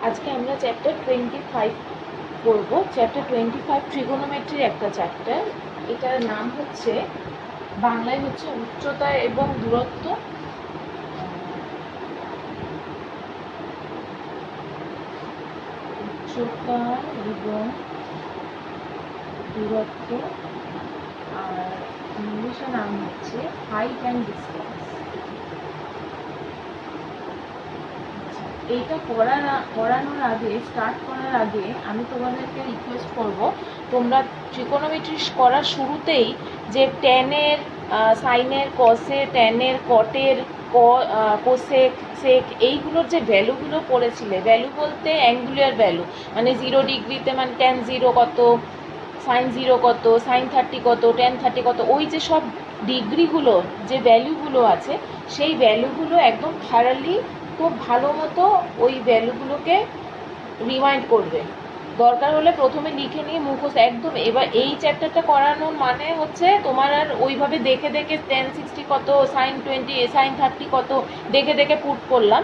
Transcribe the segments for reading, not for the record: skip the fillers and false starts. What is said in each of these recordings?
আজকে আমরা চ্যাপ্টার 25 পড়ব। চ্যাপ্টার 25 ট্রিগোনোমেট্রির একটা চ্যাপ্টার। এটার নাম হচ্ছে, বাংলায় হচ্ছে উচ্চতা এবং দূরত্ব। উচ্চতা এবং দূরত্ব, আর ইংলিশে নাম হচ্ছে হাইট অ্যান্ড ডিস্টেন্স। এইটা পড়ানোর আগে, স্টার্ট করার আগে আমি তোমাদেরকে রিকোয়েস্ট করব, তোমরা ট্রিগোনোমেট্রি করার শুরুতেই যে ট্যানের, সাইনের, কসের, ট্যানের, কটের, কোসেক, সেক, এইগুলোর যে ভ্যালুগুলো পড়েছিলে, ভ্যালু বলতে অ্যাঙ্গুলার ভ্যালু, মানে 0 ডিগ্রিতে মানে ট্যান 0 কত, সাইন 0 কত, সাইন 30 কত, ট্যান 30 কত, ওই যে সব ডিগ্রিগুলো, যে ভ্যালুগুলো আছে, সেই ভ্যালুগুলো একদম থারালি খুব ভালো মতো ওই ভ্যালুগুলোকে রিমাইন্ড করবে। দরকার হলে প্রথমে লিখে নিয়ে মুখস্থ একদম। এবার এই চ্যাপ্টারটা করানোর মানে হচ্ছে তোমার আর ওইভাবে দেখে দেখে tan 60 কত, সাইন 20, সাইন 30 কত দেখে দেখে পুট করলাম,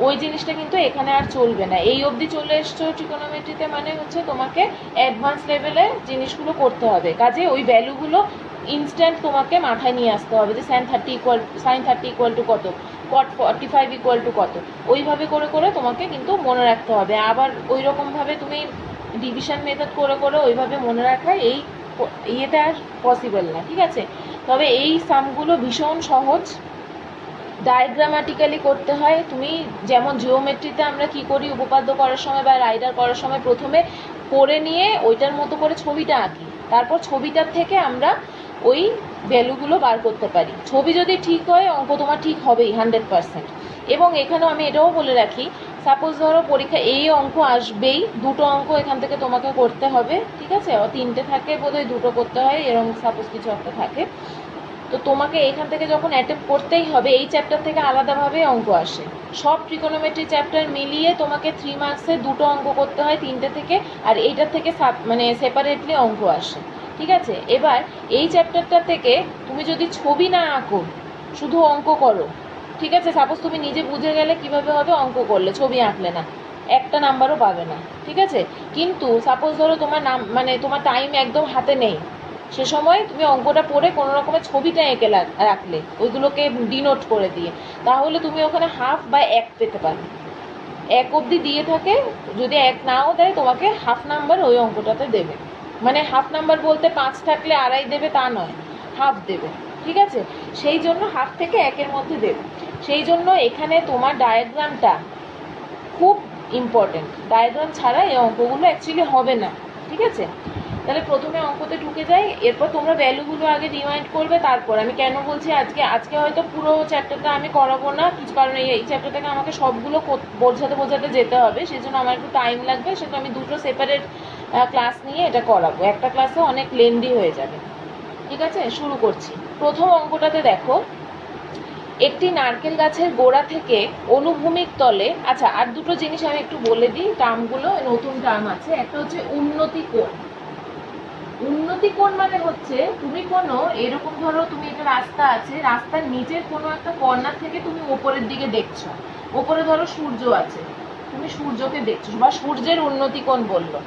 ওই জিনিসটা কিন্তু এখানে আর চলবে না। এই অবধি চলে এসছো ট্রিগোনোমেট্রিতে, মানে হচ্ছে তোমাকে অ্যাডভান্স লেভেলে জিনিসগুলো করতে হবে। কাজে ওই ভ্যালুগুলো ইনস্ট্যান্ট তোমাকে মাথায় নিয়ে আসতে হবে, যে সাইন 30 ইকুয়াল টু কত, কট 45 ইকুয়াল টু কত, ওইভাবে করে করে তোমাকে কিন্তু মনে রাখতে হবে। আবার ওই রকমভাবে তুমি ডিভিশন মেথড করে করে ওইভাবে মনে রাখা এই ইয়েটা আর পসিবল না, ঠিক আছে? তবে এই সামগুলো ভীষণ সহজ, ডায়াগ্রামাটিক্যালি করতে হয়। তুমি যেমন জিওমেট্রিতে আমরা কি করি, উপপাদ্য করার সময় বা রাইডার করার সময় প্রথমে করে নিয়ে ওইটার মতো করে ছবিটা আঁকি, তারপর ছবিটার থেকে আমরা ওই ভ্যালুগুলো বার করতে পারি। ছবি যদি ঠিক হয়, অঙ্ক তোমার ঠিক হবেই 100%। এবং এখানেও আমি এটাও বলে রাখি, সাপোজ ধরো পরীক্ষা এই অঙ্ক আসবেই, দুটো অঙ্ক এখান থেকে তোমাকে করতে হবে, ঠিক আছে? তিনটে থাকে বোধহয়, দুটো করতে হয়, এরকম সাপোজ কিছু একটা থাকে। তো তোমাকে এখান থেকে যখন অ্যাটেম্প করতেই হবে, এই চ্যাপ্টার থেকে আলাদাভাবে অঙ্ক আসে। সব ট্রিগোনোমেট্রি চ্যাপ্টার মিলিয়ে তোমাকে 3 মার্কসে দুটো অঙ্ক করতে হয় তিনটে থেকে, আর এইটার থেকে মানে সেপারেটলি অঙ্ক আসে, ঠিক আছে? এবার এই চ্যাপ্টারটা থেকে তুমি যদি ছবি না আঁকো, শুধু অঙ্ক করো, ঠিক আছে? সাপোজ তুমি নিজে বুঝে গেলে কিভাবে হবে, অঙ্ক করলে, ছবি আঁকলে না, একটা নাম্বারও পাবে না, ঠিক আছে? কিন্তু সাপোজ ধরো তোমার নাম, মানে তোমার টাইম একদম হাতে নেই, সে সময় তুমি অঙ্কটা পড়ে কোনো রকমের ছবিটা এঁকে রাখলে, ওইগুলোকে ডিনোট করে দিয়ে, তাহলে তুমি ওখানে হাফ বা 1 পেতে পারো। 1 অবধি দিয়ে থাকে, যদি 1 নাও দেয় তোমাকে হাফ নাম্বার ওই অঙ্কটাতে দেবে। মানে হাফ নাম্বার বলতে 5 থাকলে 2.5 দেবে তা নয়, হাফ দেবে, ঠিক আছে? সেই জন্য হাফ থেকে 1-এর মধ্যে দেবে। সেই জন্য এখানে তোমার ডায়াগ্রামটা খুব ইম্পর্টেন্ট। ডায়াগ্রাম ছাড়া এই অঙ্কগুলো অ্যাকচুয়ালি হবে না, ঠিক আছে? তাহলে প্রথমে অঙ্কতে ঢুকে যাই, এরপর তোমরা ভ্যালুগুলো আগে রিমাইন্ড করবে। তারপর আমি কেন বলছি আজকে হয়তো পুরো চ্যাপ্টারটা আমি করাবো না, কিছু কারণ এই চ্যাপ্টার থেকে আমাকে সবগুলো বোঝাতে যেতে হবে, সেই জন্য আমার একটু টাইম লাগবে। সেটা আমি দুটো সেপারেট ক্লাস নিয়ে এটা করাবো, একটা ক্লাসে অনেক লেন্দি হয়ে যাবে, ঠিক আছে? শুরু করছি। প্রথম অঙ্কটাতে দেখো, একটি নারকেল গাছের গোড়া থেকে অনুভূমিক তলে, আচ্ছা আর দুটো জিনিস আমি একটু বলে দিই, টার্মগুলো নতুন টার্ম আছে। একটা হচ্ছে উন্নতি কোণ। উন্নতি কোণ মানে হচ্ছে তুমি কোনো, এরকম ধরো তুমি একটা রাস্তা আছে, রাস্তার নিচের কোনো একটা কর্নার থেকে তুমি ওপরের দিকে দেখছো, ওপরে ধরো সূর্য আছে, তুমি সূর্যকে দেখছো, বা সূর্যের উন্নতি কোণ বললো,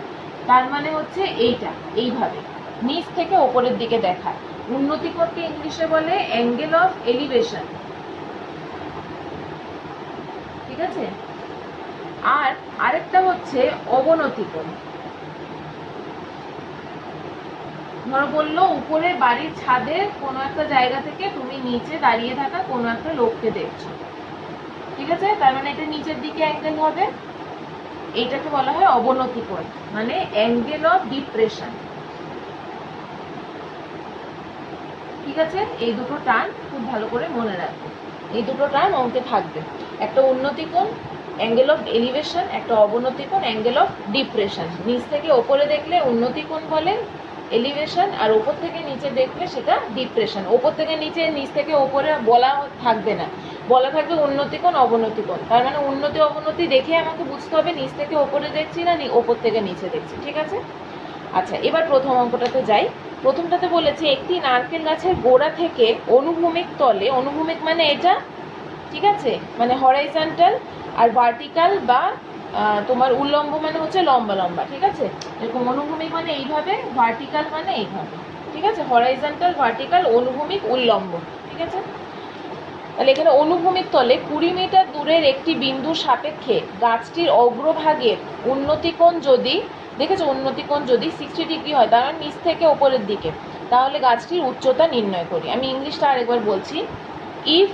তার মানে হচ্ছে এইটা, এইভাবে নিচ থেকে ওপরের দিকে দেখা। উন্নতি কোণকে ইংলিশে বলে অ্যাঙ্গেল অফ এলিভেশন, ঠিক আছে? আর আরেকটা হচ্ছে অবনতি কোণ। ধরো বললো উপরে বাড়ির ছাদের কোনো একটা জায়গা থেকে তুমি নিচে দাঁড়িয়ে থাকা কোনো একটা লোককে দেখছো, ঠিক আছে? তার মানে এটা নিচের দিকে অ্যাঙ্গেল হবে, এইটাকে বলা হয় অবনতি কোণ, মানে অ্যাঙ্গেল অফ ডিপ্রেশন, ঠিক আছে? এই দুটো টার্ম খুব ভালো করে মনে রাখবে, এই দুটো টার্ম অঙ্কে থাকবে। একটা উন্নতি কোণ অ্যাঙ্গেল অফ এলিভেশন, একটা অবনতি কোণ অ্যাঙ্গেল অফ ডিপ্রেশন। নিচ থেকে ওপরে দেখলে উন্নতি কোণ বলে এলিভেশন, আর ওপর থেকে নিচে দেখলে সেটা ডিপ্রেশন। ওপর থেকে নিচে, নিচ থেকে ওপরে বলা থাকবে না, বলা থাকবে উন্নতি কোণ অবনতি কোণ। তার মানে উন্নতি অবনতি দেখে আমাকে বুঝতে হবে নিচ থেকে ওপরে দেখছি না ওপর থেকে নিচে দেখছি, ঠিক আছে? আচ্ছা, এবার প্রথম অঙ্কটাতে যাই। প্রথমটাতে বলেছে একটি নারকেল গাছের গোড়া থেকে অনুভূমিক তলে, অনুভূমিক মানে এটা, ঠিক আছে? মানে হরাইজন্টাল, আর ভার্টিক্যাল বা তোমার উল্লম্ব মানে হচ্ছে লম্বা লম্বা, ঠিক আছে? এরকম অনুভূমিক মানে এইভাবে, ভার্টিক্যাল মানে এইভাবে, ঠিক আছে? হরাইজন্টাল, ভার্টিক্যাল, অনুভূমিক, উল্লম্ব, ঠিক আছে? তাহলে এখানে অনুভূমিক তলে 20 মিটার দূরের একটি বিন্দুর সাপেক্ষে গাছটির অগ্রভাগের উন্নতিকোণ যদি, দেখেছো, উন্নতিকোণ যদি 60 ডিগ্রি হয়, তার নিচ থেকে ওপরের দিকে, তাহলে গাছটির উচ্চতা নির্ণয় করি। আমি ইংলিশটা আরেকবার বলছি। If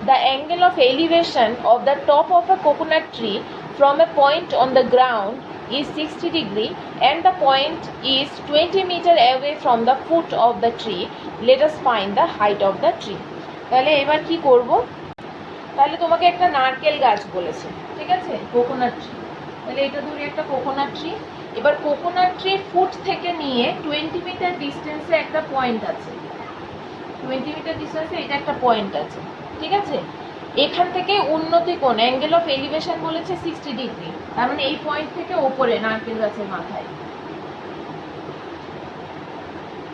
the angle of elevation of the top of a coconut tree from a point on the ground is 60 degree and the point is 20 meter away from the foot of the tree, let us find the height of the tree. তাহলে এবার কি করব? তাহলে তোমাকে একটা নারকেল গাছ বলেছে, ঠিক আছে, কোকোনাট ট্রি। তাহলে এটা ধরি একটা কোকোনাট ট্রি। এবার কোকোনাট ট্রির ফুট থেকে নিয়ে 20 মিটার ডিস্টেন্সে একটা পয়েন্ট আছে, 20 মিটার ডিস্টেন্সে এটা একটা পয়েন্ট আছে, ঠিক আছে? এখান থেকে উন্নতি কোণ, অ্যাঙ্গেল অফ এলিভেশন বলেছে 60 ডিগ্রি, তার মানে এই পয়েন্ট থেকে ওপরে নারকেল গাছের মাথায়,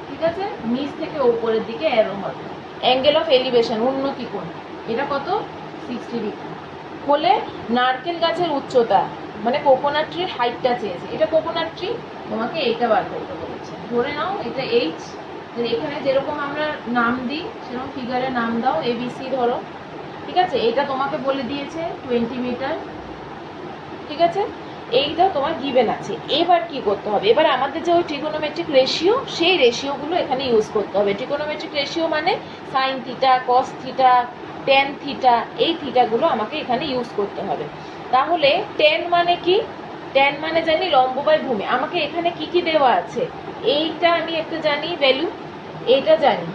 ঠিক আছে? নিচ থেকে ওপরের দিকে অ্যারো হবে। অ্যাঙ্গেল অফ এলিভেশন, উন্নতি কোণ, এটা কত? 60 ডিগ্রি হলে নারকেল গাছের উচ্চতা, মানে কোকোনাট ট্রির হাইটটা চেয়েছে। এটা কোকোনাট ট্রি, তোমাকে এইটা বার করতে বলেছে। ধরে নাও এটা এইচ, এখানে যেরকম আমরা নাম দিই সেরকম ফিগারে নাম দাও, এবিসি ধরো, ঠিক আছে? এটা তোমাকে বলে দিয়েছে 20 মিটার, ঠিক আছে? এইটা তোমার গিভেন আছে। এবার কি করতে হবে? এবার আমাদের যে ওই ট্রিগোনোমেট্রিক রেশিও, সেই রেশিওগুলো এখানে ইউজ করতে হবে। ট্রিগোনোমেট্রিক রেশিও মানে sine theta, cos theta, tan theta, এই থিটাগুলো আমাকে এখানে ইউজ করতে হবে। তাহলে ট্যান মানে কি? ট্যান মানে জানি লম্ব বাই ভূমি। আমাকে এখানে কি কি দেওয়া আছে? এইটা আমি একটা জানি ভ্যালু, এইটা জানি,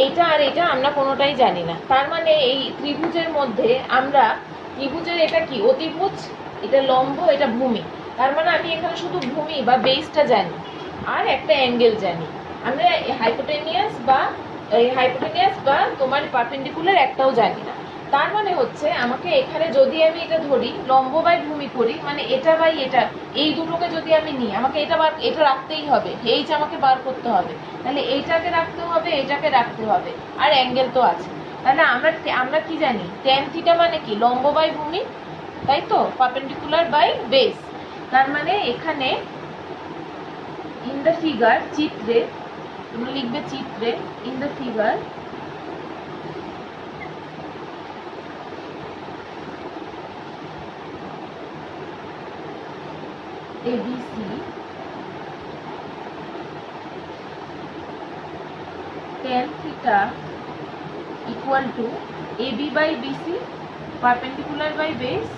এইটা আর এটা আমরা কোনোটাই জানি না। তার মানে এই ত্রিভুজের মধ্যে আমরা, ত্রিভুজের এটা কি? অতিভুজ, এটা লম্ব, এটা ভূমি। তার মানে আমি এখানে শুধু ভূমি বা বেসটা জানি আর একটা অ্যাঙ্গেল জানি। আমরা হাইপোটেনিয়াস বা তোমার পারপেন্ডিকুলার একটাও জানি না। তার মানে হচ্ছে আমাকে এখানে যদি আমি এটা ধরি লম্ব বাই ভূমি করি, মানে এটা বাই এটা, এই দুটোকে যদি আমি নিই, আমাকে এটা রাখতেই হবে, এইচ আমাকে বার করতে হবে। তাহলে এইটাকে রাখতে হবে, এটাকে রাখতে হবে, আর অ্যাঙ্গেল তো আছে। তাহলে আমরা কি জানি? ট্যান থিটা মানে কি? লম্ব বাই ভূমি, তাই তো? Perpendicular by base. তার মানে এখানে ইন দ্য ফিগার, চিত্রে, তোমরা লিখবে চিত্রে, in the figure ABC tan theta equal to AB by BC perpendicular by base,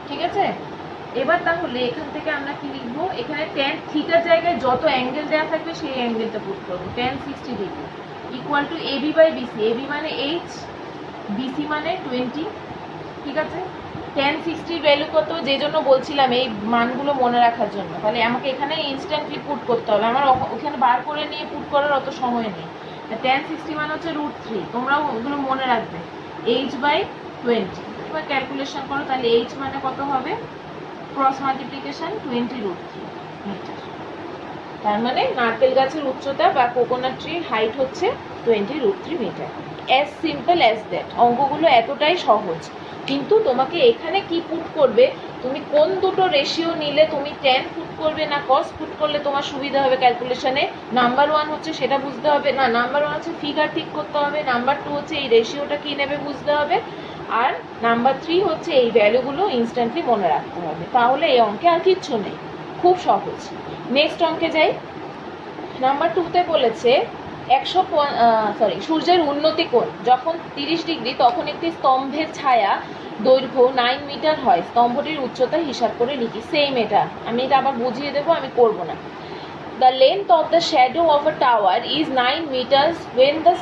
ঠিক আছে? এবার তাহলে এখান থেকে আমরা কি লিখবো? এখানে tan থিটার জায়গায় যত অ্যাঙ্গেল দেওয়া থাকবে সেই অ্যাঙ্গেলটা পুট করবো। tan 60 degree equal to AB by BC, AB মানে H, BC মানে 20, ঠিক আছে? tan 60 ভ্যালু কত? যে জন্য বলছিলাম এই মানগুলো মনে রাখার জন্য। তাহলে আমাকে এখানে ইনস্ট্যান্টলি পুট করতে হবে, আমার ওখানে বার করে নিয়ে পুট করার অত সময় নেই। tan 60 মানে হচ্ছে √3, তোমরাও ওগুলো মনে রাখবে, H বাই 20। এবার ক্যালকুলেশন করো, তাহলে H মানে কত হবে? Cross multiplication 20√3 metre. তার মানে নারকেল গাছের উচ্চতা বা কোকোনাট ট্রির হাইট হচ্ছে 20√3 metre. As simple as that. অঙ্কগুলো এতটাই সহজ, কিন্তু তোমাকে এখানে কি পুট করবে, তুমি কোন দুটো রেশিও নিলে তুমি ট্যান পুট করবে না কস পুট করলে তোমার সুবিধা হবে ক্যালকুলেশনে। নাম্বার 1 হচ্ছে সেটা বুঝতে হবে, না নাম্বার 1 হচ্ছে ফিগার ঠিক করতে হবে, নাম্বার 2 হচ্ছে এই রেশিওটা কি নেবে বুঝতে হবে, আর নাম্বার 3 হচ্ছে এই ভ্যালুগুলো ইনস্ট্যান্টলি মনে রাখতে হবে। তাহলে এই অঙ্কে আর কিচ্ছু নেই, খুব সহজ। নেক্সট অঙ্কে যাই। নাম্বার 2তে বলেছে সূর্যের উন্নতি কোণ যখন 30 ডিগ্রি, তখন একটি স্তম্ভের ছায়া দৈর্ঘ্য 9 মিটার হয়। স্তম্ভটির উচ্চতা হিসাব করে লিখি। সেম এটা আমি এটা আবার বুঝিয়ে দেবো, আমি করব না। The length of the shadow of a tower is 9 meters when the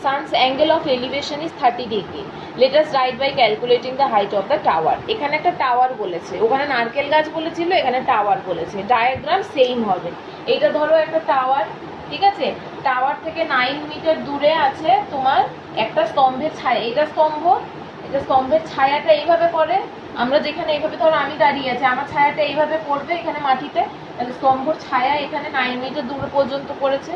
sun's angle of elevation is 30 degree. Let us write by calculating the height of the tower. এখানে একটা টাওয়ার বলেছে, ওখানে নারকেল গাছ বলেছিল, এখানে টাওয়ার বলেছে। ডায়াগ্রাম সেম হবে। এইটা ধরো একটা টাওয়ার, ঠিক আছে? টাওয়ার থেকে 9 মিটার দূরে আছে তোমার একটা স্তম্ভের ছায়া। এটা স্তম্ভের ছায়াটা এইভাবে করে, আমরা যেখানে এইভাবে, ধরো আমি দাঁড়িয়ে আছি, আমার ছায়াটা এইভাবে পড়বে এখানে মাটিতে, তাহলে স্তম্ভর ছায়া এখানে 9 মিটার দূর পর্যন্ত পড়েছে।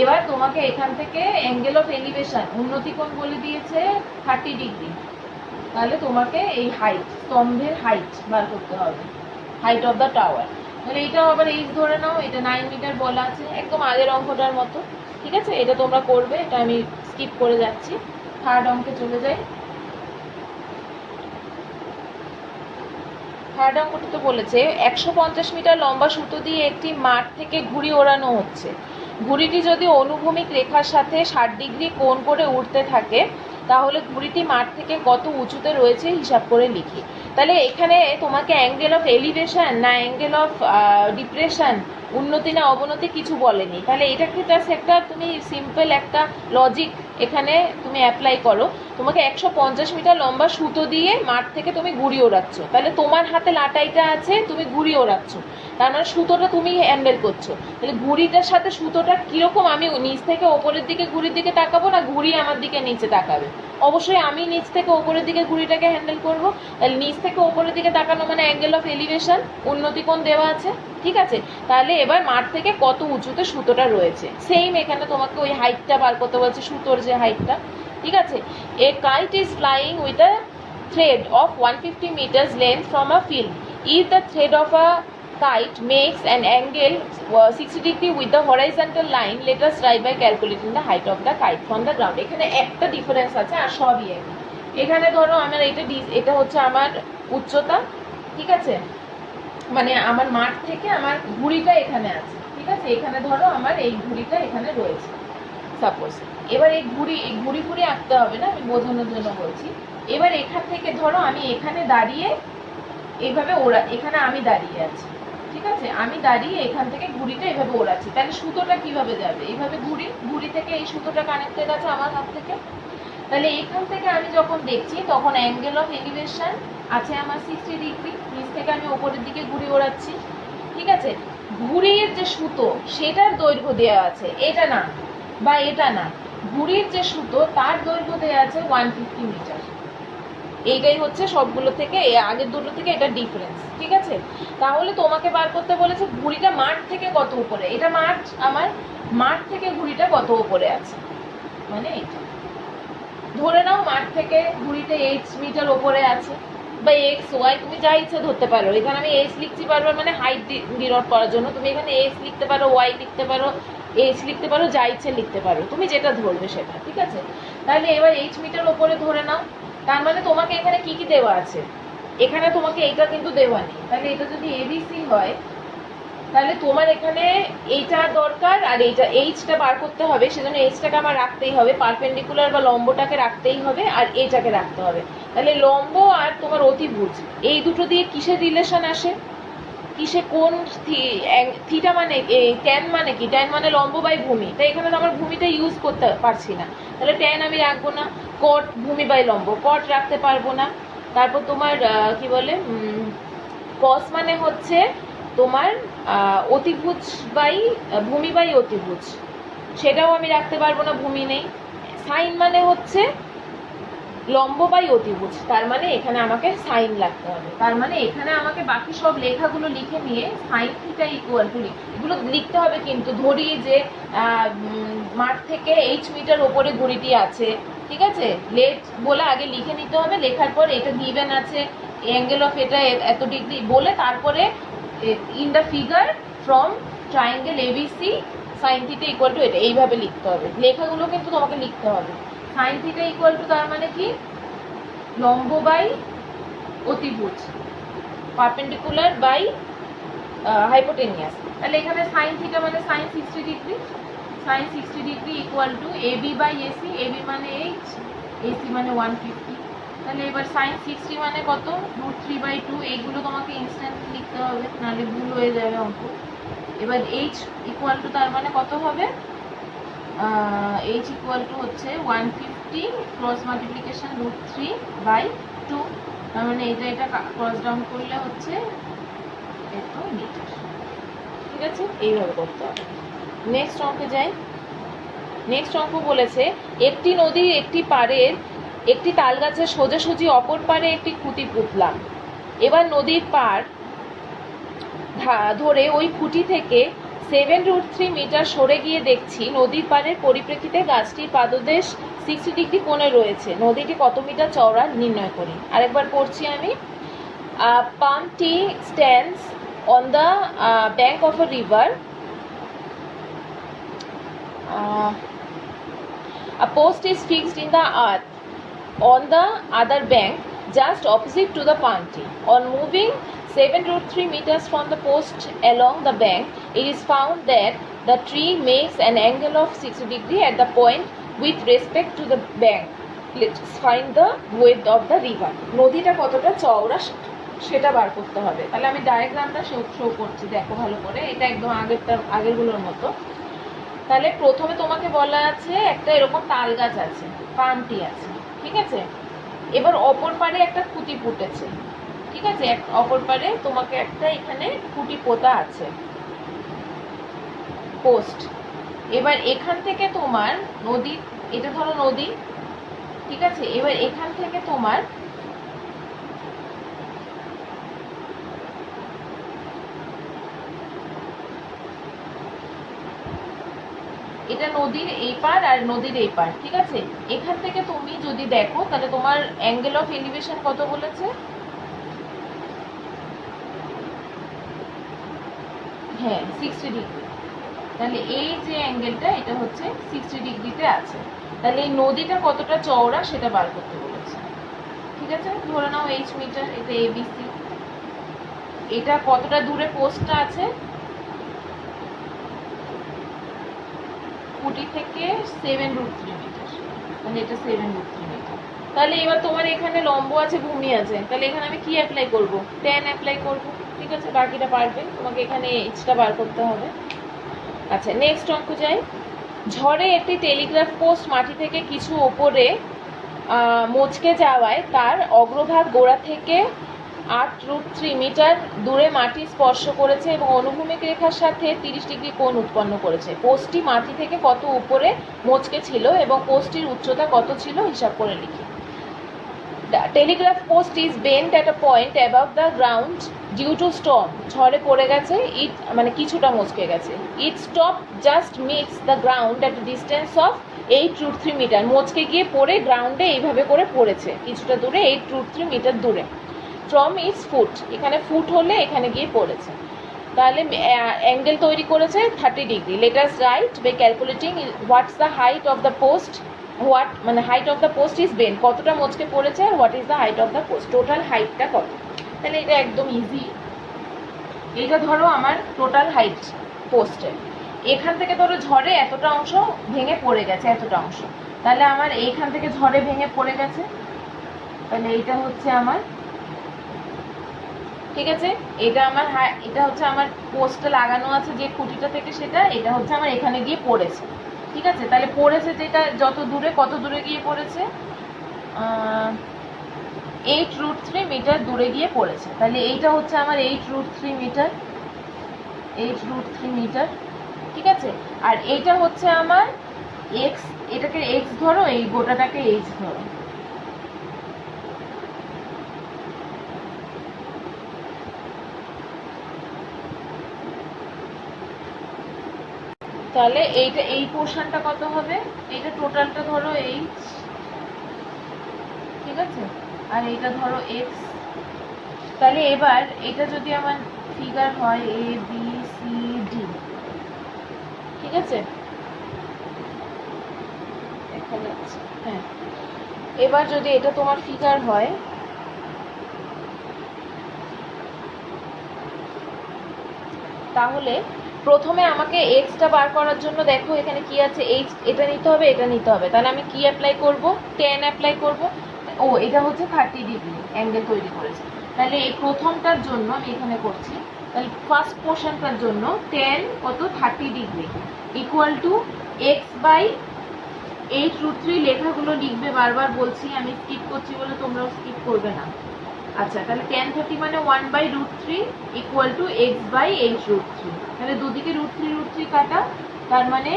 এবার তোমাকে এখান থেকে অ্যাঙ্গেল অফ এলিভেশন, উন্নতি কোণ বলে দিয়েছে 30 ডিগ্রি, তাহলে তোমাকে এই হাইট, স্তম্ভের হাইট বার করতে হবে, হাইট অফ দ্য টাওয়ার। তাহলে এটাও আবার এইচ ধরে নাও, এটা 9 মিটার বলা আছে, একদম আগের অঙ্কটার মতো। ঠিক আছে, এটা তোমরা করবে, এটা আমি স্কিপ করে যাচ্ছি। থার্ড অঙ্কে চলে যাই। থার্ড অঙ্কটিতে বলেছে 150 মিটার লম্বা সুতো দিয়ে একটি মাঠ থেকে ঘুড়ি ওড়ানো হচ্ছে। ঘুড়িটি যদি অনুভূমিক রেখার সাথে 60 ডিগ্রি কোণ করে উঠতে থাকে, তাহলে ঘুড়িটি মাঠ থেকে কত উঁচুতে রয়েছে হিসাব করে লিখি। তাহলে এখানে তোমাকে অ্যাঙ্গেল অফ এলিভেশন না অ্যাঙ্গেল অফ ডিপ্রেশন, উন্নতি না অবনতি কিছু বলেনি। তাহলে এটাকে জাস্ট একটা তুমি সিম্পল একটা লজিক এখানে তুমি অ্যাপ্লাই করো। তোমাকে 150 মিটার লম্বা সুতো দিয়ে মাঠ থেকে তুমি ঘুড়ি ওড়াচ্ছ, তাহলে তোমার হাতে লাটাইটা আছে, তুমি ঘুড়ি ওড়াচ্ছ, তার মানে সুতোটা তুমি হ্যান্ডেল করছো। তাহলে ঘুড়িটার সাথে সুতোটা কীরকম, আমি নিচ থেকে ওপরের দিকে ঘুড়ির দিকে তাকাবো না ঘুড়ি আমার দিকে নিচে তাকাবে? অবশ্যই আমি নিচ থেকে ওপরের দিকে ঘুড়িটাকে হ্যান্ডেল করবো। তাহলে নিচ থেকে ওপরের দিকে তাকানো মানে অ্যাঙ্গেল অফ এলিভেশন, উন্নতি কোণ দেওয়া আছে। ঠিক আছে, তাহলে এবার মাঠ থেকে কত উঁচুতে সুতোটা রয়েছে, সেম এখানে তোমাকে ওই হাইটটা বার করতে বলছে, সুতোর যে হাইটটা। ঠিক আছে, a kite is flying with a thread of 150 metres length from a field. If the thread of a kite makes an angle 60 degree with the horizontal line, let us try by calculating the height of the kite from the ground. এখানে একটা difference আছে আর সবই একই। এখানে ধরো আমার এটা হচ্ছে আমার উচ্চতা। ঠিক আছে, মানে আমার মাঠ থেকে আমার ঘুড়িটা এখানে আছে। ঠিক আছে, এখানে ধরো আমার এই ঘুড়িটা এখানে রয়েছে সাপোজ। এবার এই ঘুড়ি ফুড়ি আঁকতে হবে না, আমি বোঝানোর জন্য বলছি। এবার এখান থেকে ধরো আমি এখানে দাঁড়িয়ে এইভাবে এখানে আমি দাঁড়িয়ে আছি। ঠিক আছে, আমি দাঁড়িয়ে এখান থেকে ঘুড়িটা এভাবে ওড়াচ্ছি, তাহলে সুতোটা কিভাবে যাবে? এইভাবে ঘুড়ি থেকে এই সুতোটা কানেক্টেড আছে আমার হাত থেকে। তাহলে এখান থেকে আমি যখন দেখছি তখন অ্যাঙ্গেল অফ এলিভেশন আছে আমার 60 ডিগ্রি, নিচ থেকে আমি ওপরের দিকে ঘুড়ি ওড়াচ্ছি। ঠিক আছে, ঘুড়ির যে সুতো সেটার দৈর্ঘ্য দেওয়া আছে, এটা না বা এটা না, ঘুড়ির যে সুতো তার দৈর্ঘ্য দেওয়া আছে 150 মিটার। এইটাই হচ্ছে সবগুলো থেকে, আগের দুটো থেকে এটা ডিফারেন্স। ঠিক আছে, তাহলে তোমাকে বার করতে বলেছে ঘুড়িটা মাঠ থেকে কত উপরে, এটা মাঠ, আমার মাঠ থেকে ঘুড়িটা কত উপরে আছে, মানে এইটা ধরে নাও মাঠ থেকে ঘুড়িটা 8 মিটার উপরে আছে, বা এক্স ওয়াই তুমি যা ইচ্ছে ধরতে পারো। এখানে আমি এক্স লিখছি বারবার মানে হাইট ডিনোট করার জন্য, তুমি এখানে এক্স লিখতে পারো, ওয়াই লিখতে পারো, এইচ লিখতে পারো, যা ইচ্ছে লিখতে পারো, তুমি যেটা ধরবে সেটা। ঠিক আছে, তাহলে এবার 8 মিটার উপরে ধরে নাও, তার মানে তোমাকে এখানে কি কি দেওয়া আছে, এখানে তোমাকে এইটা কিন্তু দেওয়া নেই। তাহলে এটা যদি এবিসি হয়, তাহলে তোমার এখানে এইটা দরকার আর এইটা এইচটা বার করতে হবে, সেজন্য এইচটাকে আমার রাখতেই হবে, পারপেন্ডিকুলার বা লম্বটাকে রাখতেই হবে, আর এইটাকে রাখতে হবে। তাহলে লম্ব আর তোমার অতিভুজ এই দুটো দিয়ে কিসের রিলেশন আসে, কিসে কোন থিটা মানে ট্যান মানে কি, ট্যান মানে লম্ব বাই ভূমি, তাই এখানে তো আমার ভূমিটা ইউজ করতে পারছি না, তাহলে ট্যান আমি রাখবো না। কট ভূমি বাই লম্ব, কট রাখতে পারবো না। তারপর তোমার কি বলে কস মানে হচ্ছে তোমার অতিভুজ বাই ভূমি বাই অতিভুজ, সেটাও আমি রাখতে পারবো না, ভূমি নেই। সাইন মানে হচ্ছে লম্ব বাই অতিভুজ, তার মানে এখানে আমাকে সাইন লাগতে হবে। তার মানে এখানে আমাকে বাকি সব লেখাগুলো লিখে নিয়ে সাইন থিটা ইকুয়াল টু এগুলো লিখতে হবে, কিন্তু ধরি যে মাঠ থেকে 8 মিটার ওপরে ঘুড়িটি আছে। ঠিক আছে, লেট বলে আগে লিখে নিতে হবে, লেখার পর এটা গিভেন আছে অ্যাঙ্গেল অফ এটা এত ডিগ্রি বলে, তারপরে in the figure from triangle ABC sine theta equal two এটা, এইভাবে লিখতে হবে। লেখাগুলো কিন্তু তোমাকে লিখতে হবে। সাইন থিটা ইকুয়াল টু তার মানে কি লম্ব বাই অতিভুজ, পারপেন্ডিকুলার বাই হাইপোটেনিয়াস। তাহলে এখানে সাইন থিটা মানে sine 60 degree, sine 60 degree equal to AB by A C, A B মানে এইচ, এসি মানে 150। তাহলে এবার সাইন 60 মানে কত, √3/2, এইগুলো তোমাকে ইনস্ট্যান্ট লিখতে হবে, নাহলে ভুল হয়ে যাবে অঙ্ক। এবার এইচ ইকুয়াল টু তার মানে কত হবে, এইচ ইকুয়াল টু হচ্ছে 150 ক্রস মাল্টিপ্লিকেশন √3/2, তার মানে এটা ক্রস ডাউন করলে হচ্ছে এত মিটার। ঠিক আছে, এইভাবে করতে হবে। নেক্সট অঙ্কে যাই। নেক্সট অঙ্ক বলেছে একটি নদীর একটি পাড়ের একটি তাল গাছের সোজাসুজি অপর পাড়ে একটি খুঁটি পুঁতলাম। এবার নদীর পাড় ধরে ওই খুঁটি থেকে 7√3 মিটার সরে গিয়ে দেখছি নদীর পাড়ের পরিপ্রেক্ষিতে গাছটির পাদদেশ 60 ডিগ্রি কোণে রয়েছে। নদীটি কত মিটার চওড়া নির্ণয় করি। আরেকবার পড়ছি আমি। Palm tree stands on the bank of a river. A post is fixed in the earth on the other bank just opposite to the palm tree. On moving 7√3 meters from the post along the bank, it is found that the tree makes an angle of 60 degree at the point with respect to the bank. Let's find the width of the river. নদীটা কতটা চওড়া সেটা বার করতে হবে। তাহলে আমি ডায়াগ্রামটা show করছি, দেখো ভালো করে। এটা একদম আগেরগুলোর মতো। তাহলে প্রথমে তোমাকে বলা আছে একটা এরকম তাল গাছ আছে, পাম ট্রি আছে, ঠিক আছে। এবার অপর পারে একটা খুঁটি পুঁতেছে, ঠিক আছে। অপর পারে তোমাকে একটা এখানে খুঁটি পোতা আছে, পোস্ট। এবার এখান থেকে তোমার নদী, এটা ধরো নদী, ঠিক আছে। এবার এখান থেকে তোমার এটা নদীর এই পার আর নদীর এই পার, ঠিক আছে। এখান থেকে তুমি যদি দেখো তাহলে তোমার অ্যাঙ্গেল অফ এলিভেশন কত বলেছে? হ্যাঁ, 60 ডিগ্রি। তাহলে এই যে অ্যাঙ্গেলটা এটা হচ্ছে 60 ডিগ্রিতে আছে। তাহলে এই নদীটা কতটা চওড়া সেটা বার করতে বলেছে, ঠিক আছে। ধরে নাও h মিটার, এটা ABC। এটা কতটা দূরে পোস্টটা আছে? খুঁটি থেকে 7√3 মিটার, মানে এটা 7√3 মিটার। তাহলে এবার তোমার এখানে লম্ব আছে, ভূমি আছে, তাহলে এখানে আমি কি অ্যাপ্লাই করব? tan অ্যাপ্লাই করব, ঠিক আছে। বাকিটা পারবে, তোমাকে এখানে এইচটা বার করতে হবে। আচ্ছা, নেক্সট অঙ্ক যাই। ঝড়ে একটি টেলিগ্রাফ পোস্ট মাটি থেকে কিছু ওপরে মচকে যাওয়ায় তার অগ্রভাগ গোড়া থেকে 8√3 মিটার দূরে মাটি স্পর্শ করেছে এবং অনুভূমিক রেখার সাথে 30 ডিগ্রি কোণ উৎপন্ন করেছে। পোস্টটি মাটি থেকে কত উপরে মচকে ছিল এবং পোস্টটির উচ্চতা কত ছিল হিসাব করে লিখি। Telegraph post is bent at a point above the ground due to storm. ঝড়ে পড়ে গেছে, ইট মানে কিছুটা মচকে গেছে। It stop just meets the ground at a distance of 8√3 metre. মচকে গিয়ে পড়ে গ্রাউন্ডে এইভাবে করে পড়েছে কিছুটা দূরে, 8√3 মিটার দূরে। ফ্রম ইটস ফুট, এখানে ফুট হলে এখানে গিয়ে পড়েছে। তাহলে অ্যাঙ্গেল তৈরি করেছে 30 degree. Let us write by calculating what's the height of the post. What মানে height of the post is bent, কতটা মচকে পড়েছে, আর what is the height of the post, total হাইটটা কত। তাহলে এটা একদম ইজি। এইটা ধরো আমার টোটাল হাইট পোস্টের। এখান থেকে ধরো ঝড়ে এতটা অংশ ভেঙে পড়ে গেছে, এতটা অংশ। তাহলে আমার এইখান থেকে ঝড়ে ভেঙে পড়ে গেছে, তাহলে এইটা হচ্ছে আমার, ঠিক আছে। এটা আমার এটা হচ্ছে আমার পোস্টে লাগানো আছে যে খুঁটিটা থেকে, সেটা এটা হচ্ছে আমার এখানে গিয়ে পড়েছে, ঠিক আছে। তাহলে পড়েছে যেটা যত দূরে, কত দূরে গিয়ে পড়েছে? 8√3 মিটার দূরে গিয়ে পড়েছে। তাহলে এইটা হচ্ছে আমার 8√3 মিটার, 8√3 মিটার, ঠিক আছে। আর এইটা হচ্ছে আমার x, এটাকে x ধরো, এই গোটাটাকে h ধরো। তাহলে এইটা, এই পোর্শনটা কত হবে? এইটা টোটালটা ধরো h, ঠিক আছে, আর এইটা ধরো x। তাহলে এবার এটা যদি আমার ফিগার হয় ABCD, ঠিক আছে, দেখা যাচ্ছে, হ্যাঁ। এবার যদি এটা তোমার ফিগার হয়, তাহলে প্রথমে আমাকে এক্সটা বার করার জন্য দেখো এখানে কি আছে, এইচ, এটা নিতে হবে, এটা নিতে হবে। তাহলে আমি কি অ্যাপ্লাই করব? tan অ্যাপ্লাই করব। ও, এটা হচ্ছে 30 ডিগ্রি অ্যাঙ্গেল তৈরি করেছে। তাহলে এই প্রথমটার জন্য আমি এখানে করছি, তাহলে ফার্স্ট পোর্শনটার জন্য tan কত, 30 degree equal to X by 8√3। লেখাগুলো লিখবে, বারবার বলছি, আমি স্কিপ করছি বলে তোমরাও স্কিপ করবে না। আচ্ছা, তাহলে tan 30 মানে 1/√3 ইকুয়াল টু x বাই 8√3। তাহলে দুদিকে √3 কাটা, তার মানে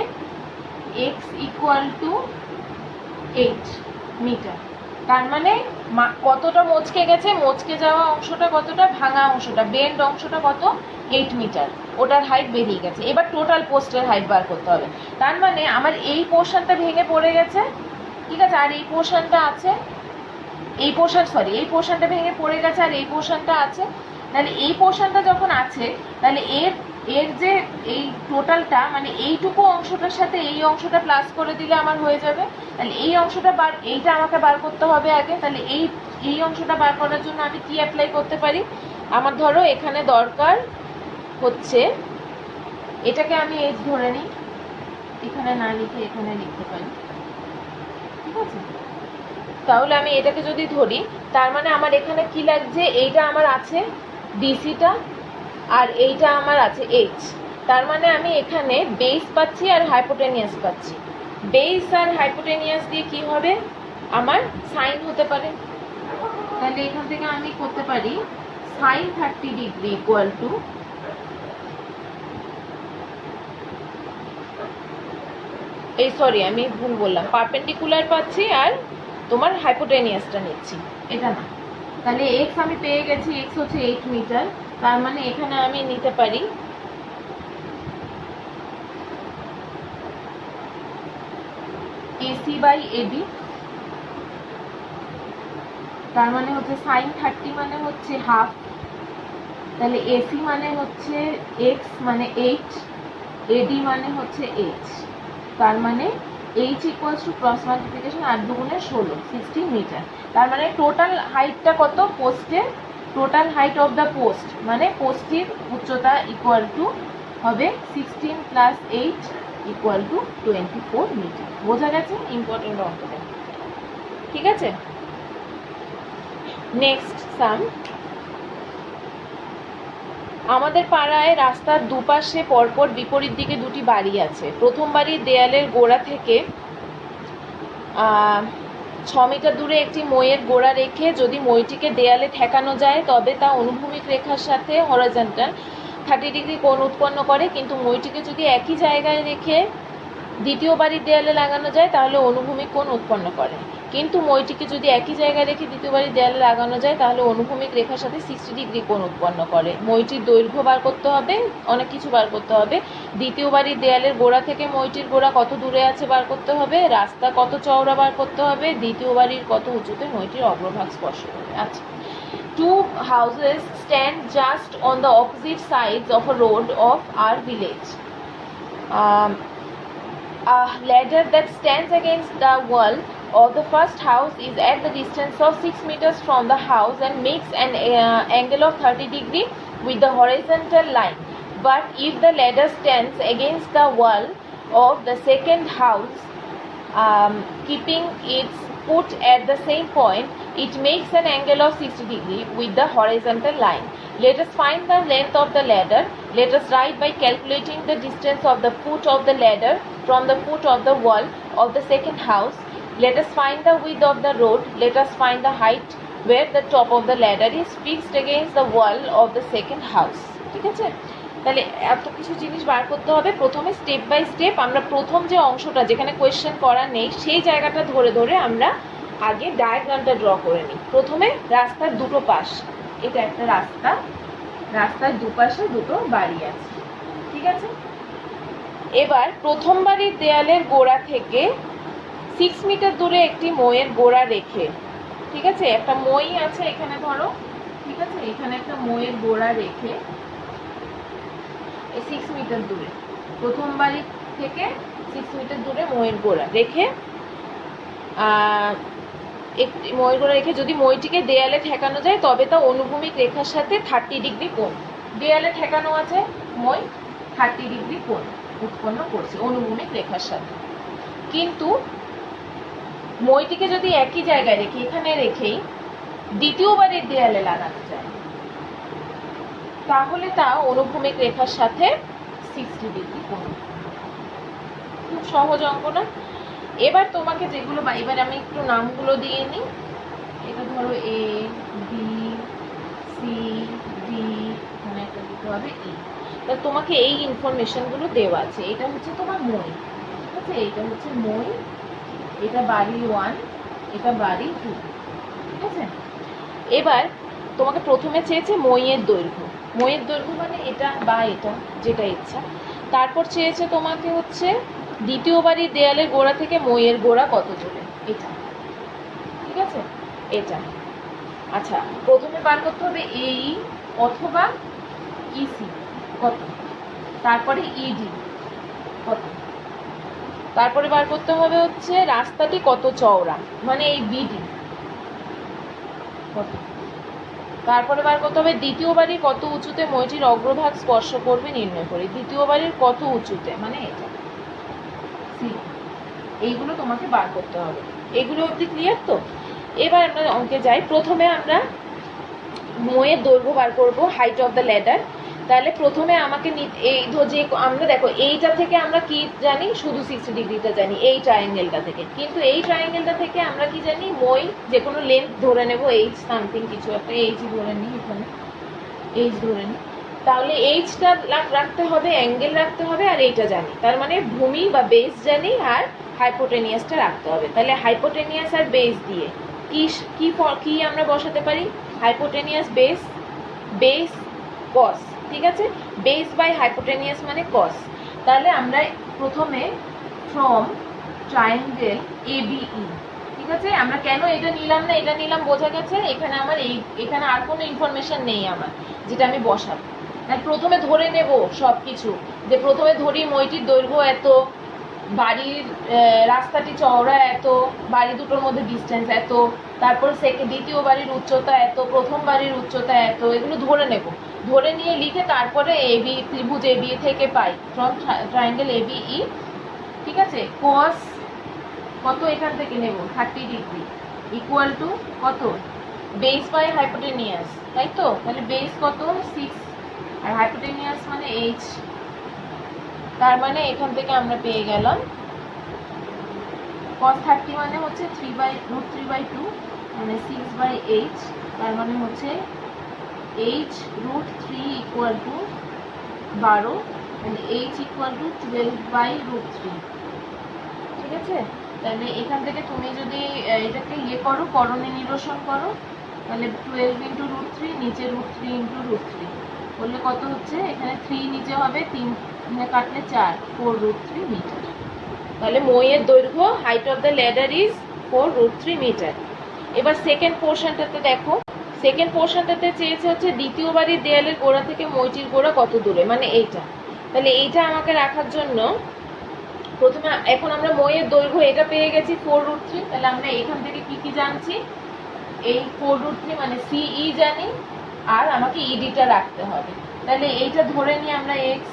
x ইকুয়াল টু 8 মিটার। তার মানে কতটা মচকে গেছে, মচকে যাওয়া অংশটা কতটা, ভাঙা অংশটা, বেন্ড অংশটা কত, 8 মিটার, ওটার হাইট বেরিয়ে গেছে। এবার টোটাল পোস্টের হাইট বার করতে হবে। তার মানে আমার এই পোর্শনটা ভেঙে পড়ে গেছে, ঠিক আছে, আর এই পোর্শনটা আছে, এই পোর্শনটা ভেঙে পড়ে গেছে, আর এই পোর্শনটা আছে। তাহলে এই পোর্শনটা যখন আছে, তাহলে এর যে এই টোটালটা, মানে এইটুকু অংশটার সাথে এই অংশটা প্লাস করে দিলে আমার হয়ে যাবে। তাহলে এই অংশটা এইটা আমাকে বার করতে হবে আগে। তাহলে এই অংশটা বার করার জন্য আমি কি অ্যাপ্লাই করতে পারি? আমার ধরো এখানে দরকার হচ্ছে, এটাকে আমি এইচ ধরে নিই, এখানে না লিখে এখানে লিখতে পারি, ঠিক আছে। তাহলে আমি এটাকে যদি ধরি, তার মানে আমার এখানে কি লাগছে, এইটা আমার আছে ডিসিটা, আর এইটা আমার আছে এইচ। তার মানে আমি এখানে বেস পাচ্ছি আর হাইপোটেনিয়াস পাচ্ছি। বেস আর হাইপোটেনিয়াস দিয়ে কি হবে, আমার সাইন হতে পারে। তাহলে এখান থেকে আমি করতে পারি সাইন 30 ডিগ্রি ইকুয়াল টু, আমি ভুল বললাম, পারপেন্ডিকুলার পাচ্ছি আর তোমার হাইপোটেনিয়াসটা নিচ্ছি, এটা না। তাহলে এক্স আমি পেয়ে গেছি, এক্স হচ্ছে 8 মিটার। তার মানে এখানে আমি নিতে পারি এসি বাই এবি। তার মানে হচ্ছে সাইন 30 মানে হচ্ছে হাফ, তাহলে এসি মানে হচ্ছে এক্স মানে 8, এডি মানে হচ্ছে এইচ। তার মানে H equals to cross multiplication 8 দুগুণে 16, 16 মিটার। তার মানে টোটাল হাইটটা কত পোস্টে, total height of the post মানে পোস্টের উচ্চতা ইকুয়াল টু হবে 16 প্লাস 8 ইকুয়াল টু 24 মিটার। বোঝা গেছে? ইম্পর্টেন্ট অঙ্কটা, ঠিক আছে। নেক্সট সাম, আমাদের পাড়ায় রাস্তার দুপাশে পরপর বিপরীত দিকে দুটি বাড়ি আছে। প্রথম বাড়ির দেয়ালের গোড়া থেকে 6 মিটার দূরে একটি মইয়ের গোড়া রেখে যদি মইটিকে দেয়ালে ঠেকানো যায় তবে তা অনুভূমিক রেখার সাথে হরাইজন্টাল 30 ডিগ্রি কোণ উৎপন্ন করে, কিন্তু মইটিকে যদি একই জায়গায় রেখে দ্বিতীয় বাড়ির দেয়ালে লাগানো যায় তাহলে অনুভূমিক কোণ উৎপন্ন করে। কিন্তু মইটিকে যদি একই জায়গায় রেখে দ্বিতীয় বাড়ির দেয়ালে লাগানো যায় তাহলে অনুভূমিক রেখার সাথে 60 ডিগ্রি কোণ উৎপন্ন করে। মইটির দৈর্ঘ্য বার করতে হবে, অনেক কিছু বার করতে হবে। দ্বিতীয় বাড়ির দেয়ালের গোড়া থেকে মইটির গোড়া কত দূরে আছে বার করতে হবে, রাস্তা কত চওড়া বার করতে হবে, দ্বিতীয় বাড়ির কত উঁচুতে মইটির অগ্রভাগ স্পর্শ করবে। আচ্ছা, two houses stand just on the opposite sides of a road of our village. A ladder that stands against the wall of the first house is at the distance of 6 meters from the house and makes an angle of 30 degree with the horizontal line. But if the ladder stands against the wall of the second house, keeping its foot at the same point, it makes an angle of 60 degree with the horizontal line. Let us find the length of the ladder. Let us write by calculating the distance of the foot of the ladder from the foot of the wall of the second house. Let us find the width of the road. Let us find the height where the top of the ladder is fixed against the wall of the second house. ঠিক আছে, তাহলে এত কিছু জিনিস বার করতে হবে। প্রথমে step by step আমরা প্রথম যে অংশটা যেখানে কোয়েশ্চেন করা নেই সেই জায়গাটা ধরে ধরে আমরা আগে ডায়াগ্রামটা ড্র করে নিই। প্রথমে রাস্তার দুটো পাশ, এটা একটা রাস্তা, রাস্তার দুপাশে দুটো বাড়ি আছে, ঠিক আছে। এবার প্রথম বাড়ির দেয়ালের গোড়া থেকে 6 মিটার দূরে একটি মইয়ের গোড়া রেখে, ঠিক আছে, একটা মই আছে এখানে ধরো, ঠিক আছে, এখানে একটা মইয়ের গোড়া রেখে 6 মিটার দূরে, প্রথম বাড়ি থেকে 6 মিটার দূরে মইয়ের গোড়া রেখে একটি মইয়ের গোড়া রেখে যদি মইটিকে দেয়ালে ঠেকানো যায় তবে তা অনুভূমিক রেখার সাথে 30 ডিগ্রি কোণ, দেয়ালে ঠেকানো আছে মই, 30 ডিগ্রি কোণ উৎপন্ন করছে অনুভূমিক রেখার সাথে। কিন্তু মইটিকে যদি একই জায়গায় রেখে এখানে রেখেই দ্বিতীয় বাড়ির দেয়ালে লাগানো যায় তাহলে তা অনুভূমিক রেখার সাথে 60 ডিগ্রি কোণ। খুব সহজ অঙ্ক না? এবার তোমাকে যেগুলো, এবার আমি একটু নামগুলো দিয়ে নিই। এটা ধরো এ বি সি ডি, এখানে একটা দিতে হবে ই। তা তোমাকে এই ইনফরমেশনগুলো দেওয়া আছে। এটা হচ্ছে তোমার মই, ঠিক আছে, এটা হচ্ছে মই, এটা বাড়ি 1, এটা বাড়ি 2, ঠিক আছে। এবার তোমাকে প্রথমে চেয়েছে মইয়ের দৈর্ঘ্য, মইয়ের দৈর্ঘ্য মানে এটা বা এটা যেটা ইচ্ছা। তারপর চেয়েছে তোমাকে হচ্ছে দ্বিতীয় বাড়ির দেয়ালের গোড়া থেকে মইয়ের গোড়া কত দূরে, এটা। ঠিক আছে, এটা। আচ্ছা, প্রথমে বার করতে হবে এই অথবা ইসি কত, তারপরে ইডি কত, তারপরে বার করতে হবে হচ্ছে রাস্তাটি কত চওড়া মানে এই বিডি কত, তারপরে বার করতে হবে দ্বিতীয় বাড়ির কত উঁচুতে মইটির অগ্রভাগ স্পর্শ করবে নির্ণয় করে, দ্বিতীয় বাড়ির কত উঁচুতে মানে এটা সি। এইগুলো তোমাকে বার করতে হবে। এগুলো অবধি ক্লিয়ার তো? এবার আমরা অঙ্কে যাই। প্রথমে আমরা মইয়ের দৈর্ঘ্য বার করব, হাইট অফ দ্য ল্যাডার। তাহলে প্রথমে আমাকে এই যে আমরা দেখো এইটা থেকে আমরা কি জানি, শুধু 60 ডিগ্রিটা জানি এই ট্রায়াঙ্গেলটা থেকে, কিন্তু এই ট্রায়াঙ্গেলটা থেকে আমরা কি জানি, মই যে কোনো লেন্থ ধরে নেব, এইচ সামথিং কিছু একটা, এইচ ধরে নিই, এখানে এইচ ধরে নিই। তাহলে এইচটা রাখতে হবে, অ্যাঙ্গেল রাখতে হবে, আর এইটা জানি, তার মানে ভূমি বা বেস জানি, আর হাইপোটেনিয়াসটা রাখতে হবে। তাহলে হাইপোটেনিয়াস আর বেস দিয়ে কি কি কি আমরা বসাতে পারি, হাইপোটেনিয়াস বেস, বেস কস। ঠিক আছে, বেস বাই হাইপোটেনিয়াস মানে কস। তাহলে আমরা প্রথমে ফ্রম ট্রায়াঙ্গেল এবিই, ঠিক আছে, আমরা কেন এটা নিলাম না এটা নিলাম বোঝা গেছে। এখানে আমার এখানে আর কোনো ইনফরমেশন নেই আমার, যেটা আমি বসাবো। তাই প্রথমে ধরে নেব সব কিছু, যে প্রথমে ধরি মইটির দৈর্ঘ্য এত, বাড়ির রাস্তাটি চওড়া এত, বাড়ি দুটোর মধ্যে ডিস্টেন্স এত, তারপর দ্বিতীয় বাড়ির উচ্চতা এত, প্রথম বাড়ির উচ্চতা এত, এগুলো ধরে নেব। ধরে নিয়ে লিখে তারপরে এবি, ত্রিভুজ এবি থেকে পাই ফ্রম ট্রায়াঙ্গেল এবিই। ঠিক আছে, কস কত এখান থেকে নেব 30 ডিগ্রি ইকুয়াল টু কত, বেস বাই হাইপোটেনিয়াস, তাই তো? তাহলে বেস কত 6 আর হাইপোটেনিয়াস মানে এইচ। তার মানে এখান থেকে আমরা পেয়ে গেলাম cos 30 মানে হচ্ছে 3/√3/2 মানে 6/h, তার মানে হচ্ছে h√3 ইকুয়াল টু 12, মানে h ইকুয়াল টু 12/√3। ঠিক আছে, তাহলে এখান থেকে তুমি যদি এটাকে করো, করণে নিরসন করো, তাহলে 12 ইন্টু √3, নিচে √3 ইন্টু √3 করলে কত হচ্ছে, এখানে 3 নিচে হবে, 3 কাটলে 4, 4√3 মিটার। তাহলে মইয়ের দৈর্ঘ্য height of the ladder is 4√3 metre. এবার সেকেন্ড পোর্শনটাতে দেখো, সেকেন্ড পোর্শনটাতে চেয়েছে হচ্ছে দ্বিতীয় বাড়ির দেয়ালের গোড়া থেকে মইটির গোড়া কত দূরে মানে এইটা। তাহলে এইটা আমাকে রাখার জন্য প্রথমে এখন আমরা মইয়ের দৈর্ঘ্য এটা পেয়ে গেছি 4√3, তাহলে আমরা এখান থেকে কি কি জানছি, এই 4√3 মানে সিই জানি, আর আমাকে ইডিটা রাখতে হবে। তাহলে এইটা ধরে নিই আমরা এক্স।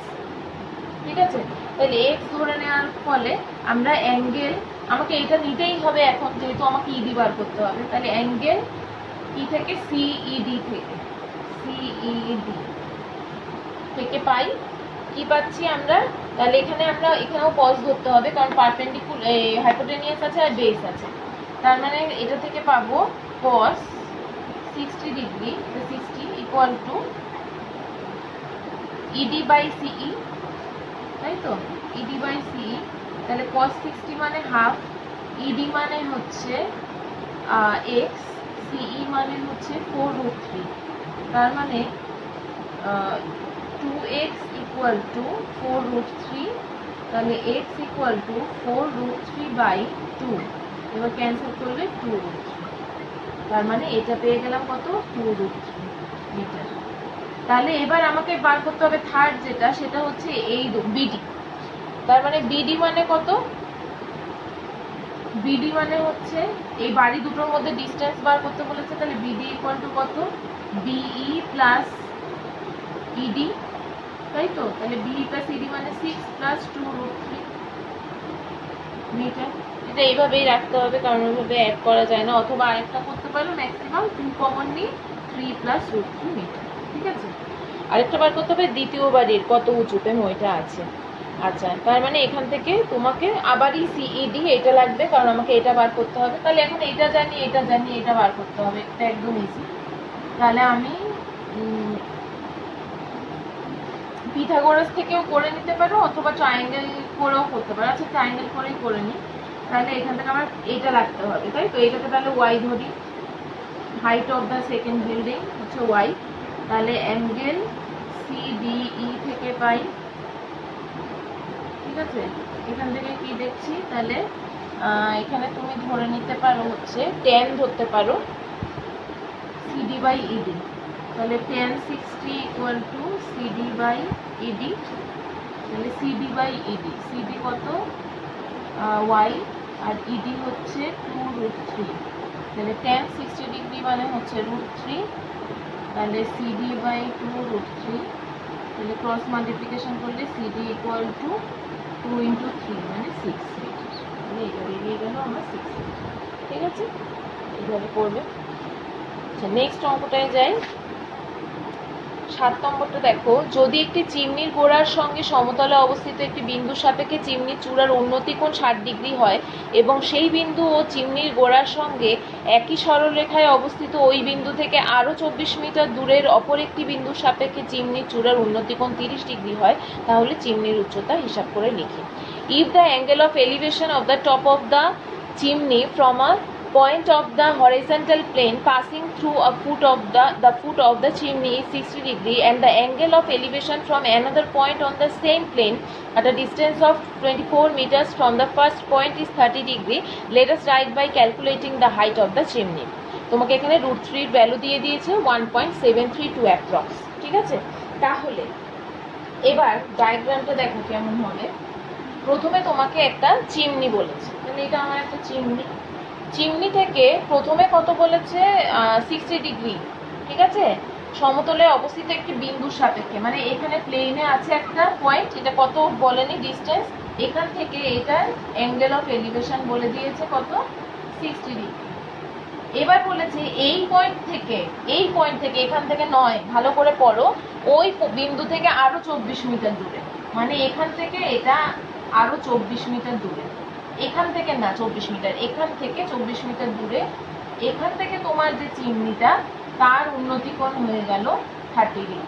ঠিক আছে, তাহলে এক্স ধরে নেওয়ার ফলে আমরা অ্যাঙ্গেল, আমাকে এইটা নিতেই হবে এখন যেহেতু আমাকে ইডি বার করতে হবে। তাহলে অ্যাঙ্গেল কি থেকে, সিইডি থেকে, সিইডি থেকে পাই কি পাচ্ছি আমরা। তাহলে এখানে আমরা এখানেও কস ধরতে হবে, কারণ পারপেন্ডিকুলার হাইপোটেনিয়াস আছে আর বেস আছে। তার মানে এটা থেকে পাবো cos 60 degree, 60 equal to E D by C E, তাই তো, ইডি বাই সিই। তাহলে cos 60 মানে হাফ, ইডি মানে হচ্ছে এক্স, সিই মানে হচ্ছে 4√3, তার মানে 2x ইকুয়াল টু 4√3, তাহলে x ইকুয়াল টু 4√3/2, এবার ক্যান্সেল করলে 2√3, তার মানে এটা পেয়ে গেলাম কত, 2√3 মিটার। তাহলে এবার আমাকে বার করতে হবে থার্ড যেটা, সেটা হচ্ছে এই বিডি। তার মানে বিডি মানে কত, বিডি মানে হচ্ছে এই বাড়ি দুটোর মধ্যে ডিস্টেন্স বার করতে বলেছে, তাহলে বিডি ইকুয়াল টু কত, বিই প্লাস ইডি, তাই তো? তাহলে বিই প্লাস ইডি মানে 6 প্লাস 2√3 মিটার। এটা এইভাবেই রাখতে হবে, কারণ ওইভাবে অ্যাড করা যায় না, অথবা আরেকটা করতে পারো, ম্যাক্সিমাম 2 কমন নিয়ে 3 প্লাস √3 মিটার। ঠিক আছে, আরেকটা বার করতে হবে দ্বিতীয় বাড়ির কত উঁচুতে মইটা আছে। আচ্ছা, তার মানে এখান থেকে তোমাকে আবারই সিইডি এটা লাগবে, কারণ আমাকে এটা বার করতে হবে। তাহলে এখন এটা জানি, এটা জানি, এটা বার করতে হবে, এটা একদম ইজি। তাহলে আমি পিথাগোরাস থেকেও করে নিতে পারো, অথবা ট্রায়াঙ্গেল করেও করতে পারো। আচ্ছা, ট্রায়াঙ্গেল করেই করে নিই। তাহলে এখান থেকে আমার এইটা রাখতে হবে, তাই তো? এটাকে তাহলে ওয়াই ধরি, height of the second building হচ্ছে ওয়াই, তাহলে অ্যাঙ্গেল সিডিই থেকে পাই। ঠিক আছে, এখান থেকে কি দেখছি, তাহলে এখানে তুমি ধরে নিতে পারো হচ্ছে 10 ধরতে পারো সিডি বাই ইডি, তাহলে 1060 equal to CD by E D, তাহলে সিডি বাই ইডি, সিডি কত ওয়াই আর ইডি হচ্ছে 2√3, তাহলে 1060 ডিগ্রি মানে হচ্ছে √3, তাহলে সিডি বাই 2√3, তাহলে ক্রস মাল্টিপ্লিকেশন করলে সিডি ইকুয়াল টু 2 × 3 মানে 6 মিটার, তাহলে এটা বেরিয়ে গেল আমার 6 মিটার। ঠিক আছে, এইভাবে করবে। আচ্ছা, নেক্সট অঙ্কটায় যাই। 7 নম্বরটা দেখো, যদি একটি চিমনির গোড়ার সঙ্গে সমতলে অবস্থিত একটি বিন্দুর সাপেক্ষে চিমনির চূড়ার উন্নতি কোণ 60 ডিগ্রি হয় এবং সেই বিন্দু ও চিমনির গোড়ার সঙ্গে একই সরলরেখায় অবস্থিত ওই বিন্দু থেকে আরও 24 মিটার দূরের অপর একটি বিন্দুর সাপেক্ষে চিমনির চূড়ার উন্নতি কোণ 30 ডিগ্রি হয়, তাহলে চিমনির উচ্চতা হিসাব করে লিখি। If the angle of elevation of the top of the chimney from a point of the horizontal plane passing through a foot of the chimney is 60 degree and the angle of elevation from another point on the same plane at a distance of 24 meters from the first point is 30 degree. Let us write by calculating the height of the chimney. তোমাকে এখানে √3 এর value দিয়ে দিয়েছে 1.732 approx. ঠিক আছে, তাহলে এবার ডায়াগ্রামটা দেখো কেমন হবে। প্রথমে তোমাকে একটা চিমনি বলেছে, তাহলে এটা আমার একটা চিমনি, চিমনি থেকে প্রথমে কত বলেছে 60 ডিগ্রি। ঠিক আছে, সমতলে অবস্থিত একটি বিন্দুর সাপেক্ষে, মানে এখানে প্লেনে আছে একটা পয়েন্ট, এটা কত বলেনি ডিস্টেন্স, এখান থেকে এটার অ্যাঙ্গেল অফ এলিভেশন বলে দিয়েছে কত 60 ডিগ্রি। এবার বলেছে এই পয়েন্ট থেকে এখান থেকে নয়, ভালো করে পড়ো, ওই বিন্দু থেকে আরো 24 মিটার দূরে, মানে এখান থেকে এটা আরো 24 মিটার দূরে, এখান থেকে না 24 মিটার, এখান থেকে 24 মিটার দূরে, এখান থেকে তোমার যে চিমনিটা তার উন্নতি কোণ হয়ে গেল 30 ডিগ্রি।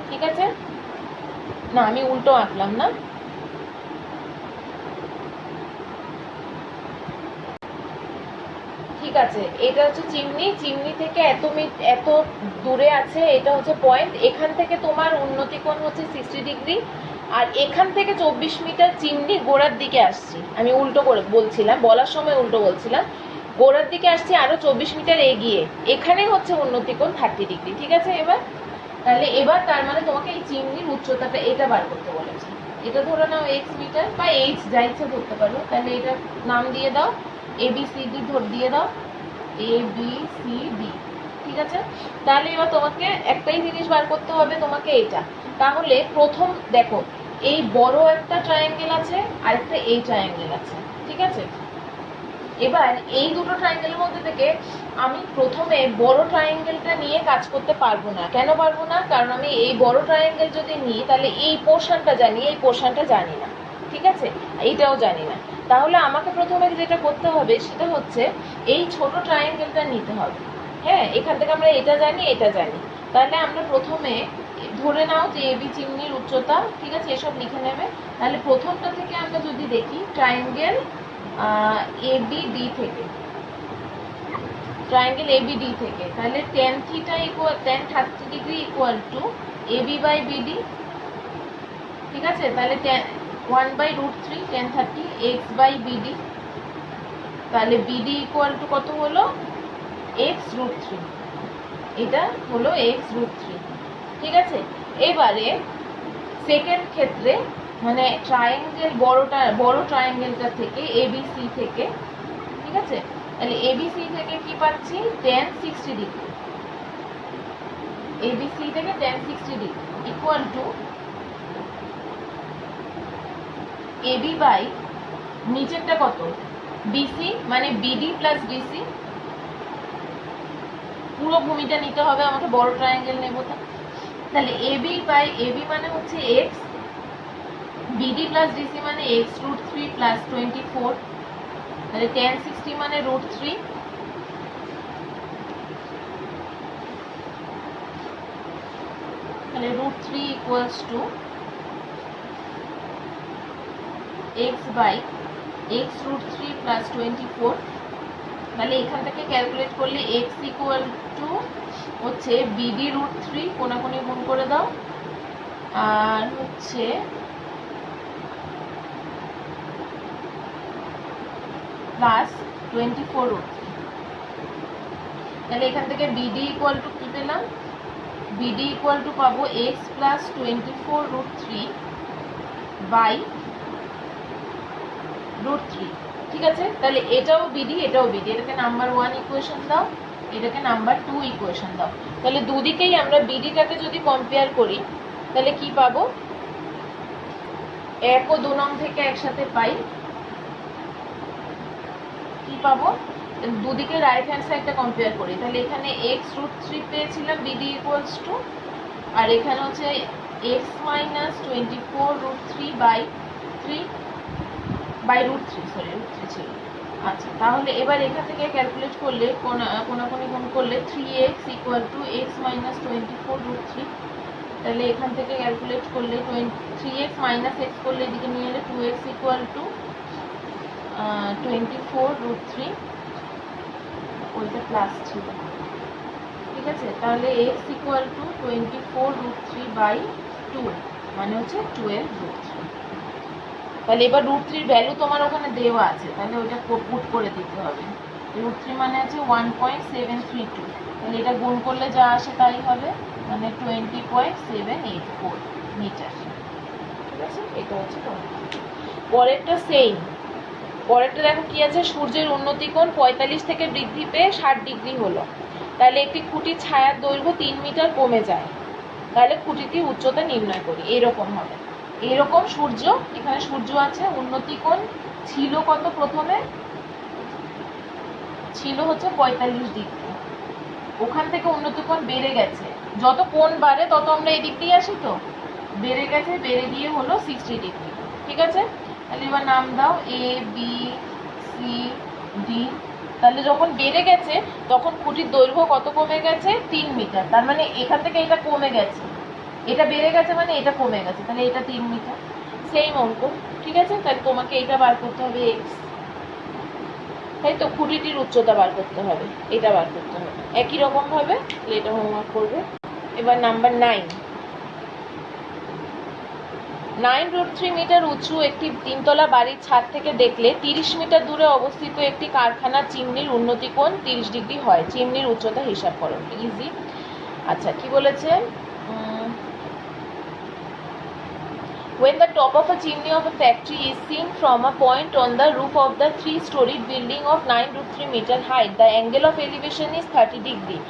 ঠিক আছে, না আমি উল্টো আঁকলাম না, ঠিক আছে, এটা হচ্ছে চিমনি থেকে এত দূরে আছে, এটা হচ্ছে পয়েন্ট, এখান থেকে তোমার উন্নতি কোণ হচ্ছে 60 ডিগ্রি, আর এখান থেকে 24 মিটার চিমনি গোড়ার দিকে আসছি, আমি উল্টো করে বলছিলাম, বলার সময় উল্টো বলছিলাম, গোড়ার দিকে আসছি আরো 24 মিটার এগিয়ে, এখানে হচ্ছে উন্নতি কোণ 30 ডিগ্রি। ঠিক আছে, তাহলে এবার তার মানে তোমাকে এই চিমনির উচ্চতাটা এটা বার করতে বলেছে, এটা ধরে নাও x মিটার বা h যা ইচ্ছা ধরতে পারো, তাহলে এটা নাম দিয়ে দাও ABCD দিয়ে দাও ABCD। ঠিক আছে, তাহলে এবার তোমাকে একটাই জিনিস বার করতে হবে, তোমাকে এটা, তাহলে প্রথম দেখো এই বড় একটা ট্রায়াঙ্গেল আছে আর একটা এই ট্রায়াঙ্গেল আছে। ঠিক আছে, এবার এই দুটো ট্রায়াঙ্গেলের মধ্যে থেকে আমি প্রথমে বড় ট্রায়াঙ্গেলটা নিয়ে কাজ করতে পারবো না। কেন পারবো না? কারণ আমি এই বড় ট্রায়াঙ্গেল যদি নিই তাহলে এই পোর্শনটা জানি, এই পোর্শনটা জানি না। ঠিক আছে, এইটাও জানি না, তাহলে আমাকে প্রথমে যেটা করতে হবে সেটা হচ্ছে এই ছোট ট্রায়াঙ্গেলটা নিতে হবে। হ্যাঁ, এখান থেকে আমরা এটা জানি, এটা জানি, তাহলে আমরা প্রথমে ধরে নাও যে এবি চিমনির উচ্চতা। ঠিক আছে, এসব লিখে নেবে। তাহলে প্রথমটা থেকে আমরা যদি দেখি ট্রায়াঙ্গেল ABD থেকে, তাহলে tan θ equal tan 30 degree equal to AB by BD। ঠিক আছে, তাহলে 1/√3 tan 30 x বাই BD, তাহলে BD ইকুয়াল টু কত হলো x√3, এটা হলো x√3। ঠিক আছে, এবারে সেকেন্ড ক্ষেত্রে মানে ট্রায়াঙ্গেল বড় ট্রায়াঙ্গেলটা থেকে ABC থেকে, ঠিক আছে, তাহলে ABC থেকে কি পাচ্ছি tan 60 ডিগ্রি, ABC থেকে tan 60 degree equal to AB by নিচেরটা কত BC, মানে BD প্লাস DC, পুরো ভূমিটা নিতে হবে আমাকে, বড় ট্রায়াঙ্গেল নেব, তাহলে AB বাই AB মানে হচ্ছে x, BD প্লাস DC মানে x√3 প্লাস 24, তাহলে tan 60 মানে √3, তাহলে √3 equals to x by x√3 plus 24 তাহলে এখান থেকে ক্যালকুলেট করলে x ইকুয়াল টু হচ্ছে বিডি রুট 3 কোনাকুনি গুণ করে দাও, আর হচ্ছে প্লাস 24 রুট 3। তাহলে এখান থেকে বিডি ইকুয়াল টু কি পেলাম, বিডি ইকুয়াল টু পাবো x plus 24 root 3 by root 3। ঠিক আছে, তাহলে এটাও বিডি এটাও বিডি, এটাকে নাম্বার 1 ইকুয়েশন দাও, এটাকে নাম্বার 2 ইকুয়েশন দাও। তাহলে দুদিকেই আমরা বিডিটাকে যদি কম্পেয়ার করি তাহলে কি পাবো, 1 ও 2 নং থেকে একসাথে পাই, কি পাবো, দুদিকে রাইট হ্যান্ড সাইডটা কম্পেয়ার করি। তাহলে এখানে x রুট 3 পেয়েছিলাম বিডি ইকুয়ালস টু, আর এখানে হচ্ছে x minus 24 root 3 by 3 by root 3, sorry root 3 ছিল। আচ্ছা, তাহলে এবার এখান থেকে ক্যালকুলেট করলে কোনাকুনি গুণ করলে 3x equal to x minus 24 root 3। তাহলে এখান থেকে ক্যালকুলেট করলে 3x মাইনাস x করলে এদিকে নিয়ে এলে 2x ইকুয়াল টু 24 রুট 3, ওইটা প্লাস ছিল। ঠিক আছে, তাহলে x equal to 24 root 3 by 2 মানে হচ্ছে 12 রুট 3। তাহলে এবার রুট 3 ভ্যালু তোমার ওখানে দেওয়া আছে, তাহলে ওইটা পুট করে দিতে হবে। রুট 3 মানে আছে 1.732, তাহলে এটা গুণ করলে যা আসে তাই হবে, মানে 20.784 মিটার। ঠিক আছে, এটা হচ্ছে তোমার। পরেরটা সেম, পরেরটা দেখো কি আছে, সূর্যের উন্নতি কোণ 45 থেকে বৃদ্ধি পেয়ে 60 ডিগ্রি হলো, তাহলে একটি খুঁটির ছায়ার দৈর্ঘ্য 3 মিটার কমে যায়, তাহলে খুঁটিটির উচ্চতা নির্ণয় করি। এরকম হবে, এরকম সূর্য, এখানে সূর্য আছে, উন্নতি কোণ ছিল কত, প্রথমে ছিল হচ্ছে 45 ডিগ্রি, ওখান থেকে উন্নতি কোণ বেড়ে গেছে, যত কোণ বাড়ে তত আমরা এই দিক দিয়ে আসি, তো বেড়ে গেছে, বেড়ে গিয়ে হলো 60 ডিগ্রি। ঠিক আছে, তাহলে এবার নাম দাও এ বি সি ডি। তাহলে যখন বেড়ে গেছে তখন খুঁটির দৈর্ঘ্য কত কমে গেছে, 3 মিটার, তার মানে এখান থেকে এটা কমে গেছে, এটা বেড়ে গেছে মানে এটা কমে গেছে, তাহলে এটা 3 মিটার। সেম অঙ্ক। ঠিক আছে, তাহলে তোমাকে এটা বার করতে হবে এক্স, তাই তো, খুঁটিটির উচ্চতা বার করতে হবে, এটা বার করতে হবে একই রকম ভাবে, এটা হোমওয়ার্ক করবে। এবার নাম্বার 9 রুট 3 মিটার উঁচু একটি 3তলা বাড়ির ছাদ থেকে দেখলে 30 মিটার দূরে অবস্থিত একটি কারখানার চিমনির উন্নতি কোণ 30 ডিগ্রি হয়, চিমনির উচ্চতা হিসাব করো। ইজি। আচ্ছা, কি বলেছে, when the top of a chimney of a factory is seen from a point on the roof of the 3-storied building of 9 root 3 meter height, the angle of elevation is 30 degree.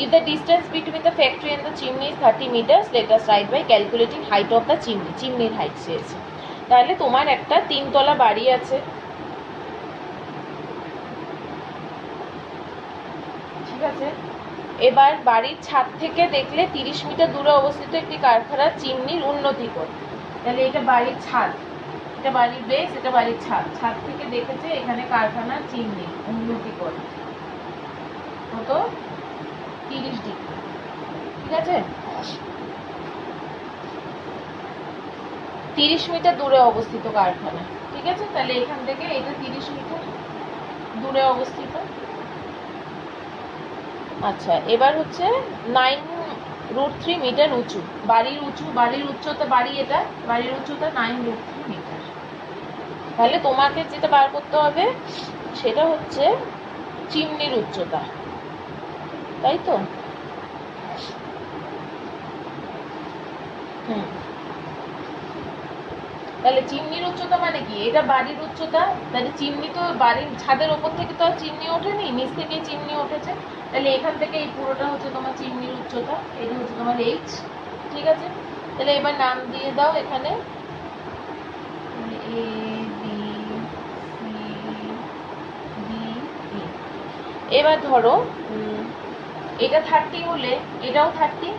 If the distance between the factory and the chimney is 30 meters, let us write by calculating height of the chimney. চিমনির height চেয়েছে। তাহলে তোমার একটা 3তলা বাড়ি আছে, ঠিক আছে, এবার বাড়ির ছাদ থেকে দেখলে 30 মিটার দূরে অবস্থিত একটি কারখানার চিমনির উন্নতি কোণ। তাহলে এটা বাড়ির ছাদ, এটা বাড়ির বেস, এটা বাড়ির ছাদ, ছাদ থেকে দেখেছে এখানে কারখানার চিমনি উন্নতি কোণ কত, 30 ডিগ্রি। ঠিক আছে, 30 মিটার দূরে অবস্থিত কারখানা। ঠিক আছে, তাহলে এখান থেকে এটা 30 মিটার দূরে অবস্থিত। আচ্ছা, এবার হচ্ছে 9 রুট 3 মিটার উঁচু, বাড়ির উচ্চতা, বাড়ির উচ্চতা 9 রুট 3 মিটার। তাহলে তোমাকে যেটা বার করতে হবে সেটা হচ্ছে চিমনির উচ্চতা, তাই তো। তাহলে চিমনির উচ্চতা মানে কি, এটা বাড়ির উচ্চতা, তাহলে চিমনি তো বাড়ির ছাদের ওপর থেকে তো আর চিমনি ওঠেনি, নিচ থেকেই চিমনি উঠেছে, তাহলে এখান থেকে এই পুরোটা হচ্ছে তোমার চিমনির উচ্চতা, এটা হচ্ছে তোমার এইচ। ঠিক আছে, তাহলে এবার নাম দিয়ে দাও এখানে A B C D E. এবার ধরো এটা 30 হলে এটাও 30,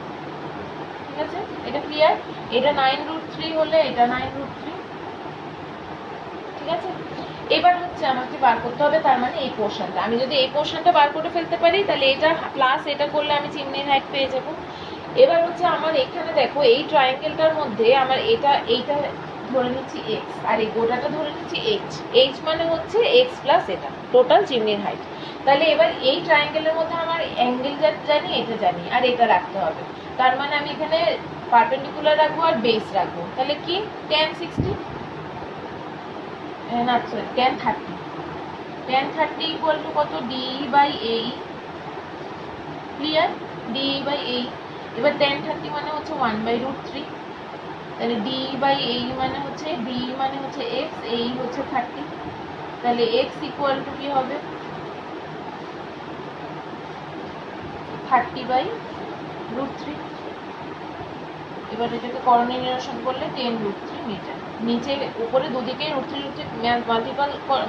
ঠিক আছে, এটা ক্লিয়ার। এটা 9 রুট 3 হলে এটা 9 রুট 3। ঠিক আছে, এবার হচ্ছে আমাকে বার করতে হবে, তার মানে এই পোর্শনটা, আমি যদি এই পোর্শনটা বার করে ফেলতে পারি তাহলে এটা প্লাস এটা করলে আমি চিমনির হাইট পেয়ে যাব। এবার হচ্ছে আমার এখানে দেখো এই ট্রায়াঙ্গেলটার মধ্যে আমার এইটা ধরে নিচ্ছি এক্স, আর এই গোটাটা ধরে নিচ্ছি এইচ। এইচ মানে হচ্ছে এক্স প্লাস এটা টোটাল চিমনির হাইট। তাহলে এবার এই ট্রায়াঙ্গেলের মধ্যে আমার অ্যাঙ্গেল জানি, এটা জানি, আর এটা রাখতে হবে। তার মানে আমি এখানে পারপেন্ডিকুলার রাখবো আর বেস রাখবো। তাহলে কি tan 60 না sorry tan 30, tan 30 equal to কত, ডি বাই এই। ক্লিয়ার? ডি বাই এই। এবার tan 30 মানে হচ্ছে 1/√3। তাহলে ডি বাই এই মানে হচ্ছে, ডি মানে হচ্ছে এক্স, এই হচ্ছে 30। তাহলে এক্স ইকুয়াল টু কি হবে, 30/√3। এবার এটাকে করণীয় নিরসন করলে 10√3 মিটার। নিচে উপরে দুদিকে √3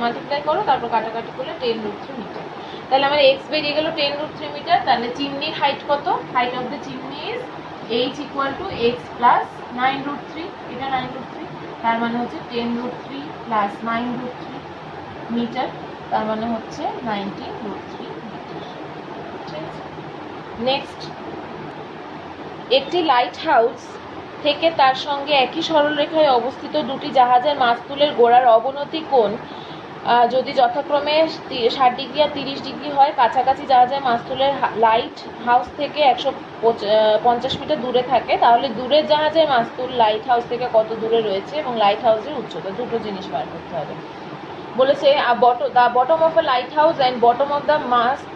মাল্টিপ্লাই করো, তারপর কাটাকাটি করলে 10√3 মিটার। তাহলে আমার এক্স বেরিয়ে গেল 10√3 মিটার। তাহলে চিমনির হাইট কত, height of the chimney is H equal to x plus 9√3। এটা 9√3, তার মানে হচ্ছে 10√3 প্লাস 9√3 মিটার, তার মানে হচ্ছে 19√3 মিটার। ঠিক আছে, নেক্সট, একটি লাইট হাউস থেকে তার সঙ্গে একই সরলরেখায় অবস্থিত দুটি জাহাজের মাস্তুলের গোড়ার অবনতি কোণ যদি যথাক্রমে 60 ডিগ্রি আর 30 ডিগ্রি হয়, কাছাকাছি জাহাজের মাস্তুলের লাইট হাউস থেকে 150 মিটার দূরে থাকে, তাহলে দূরের জাহাজের মাস্তুল লাইট হাউস থেকে কত দূরে রয়েছে এবং লাইট হাউসের উচ্চতা, দুটো জিনিস বার করতে হবে। বলেছে the bottom of a light house and bottom of the must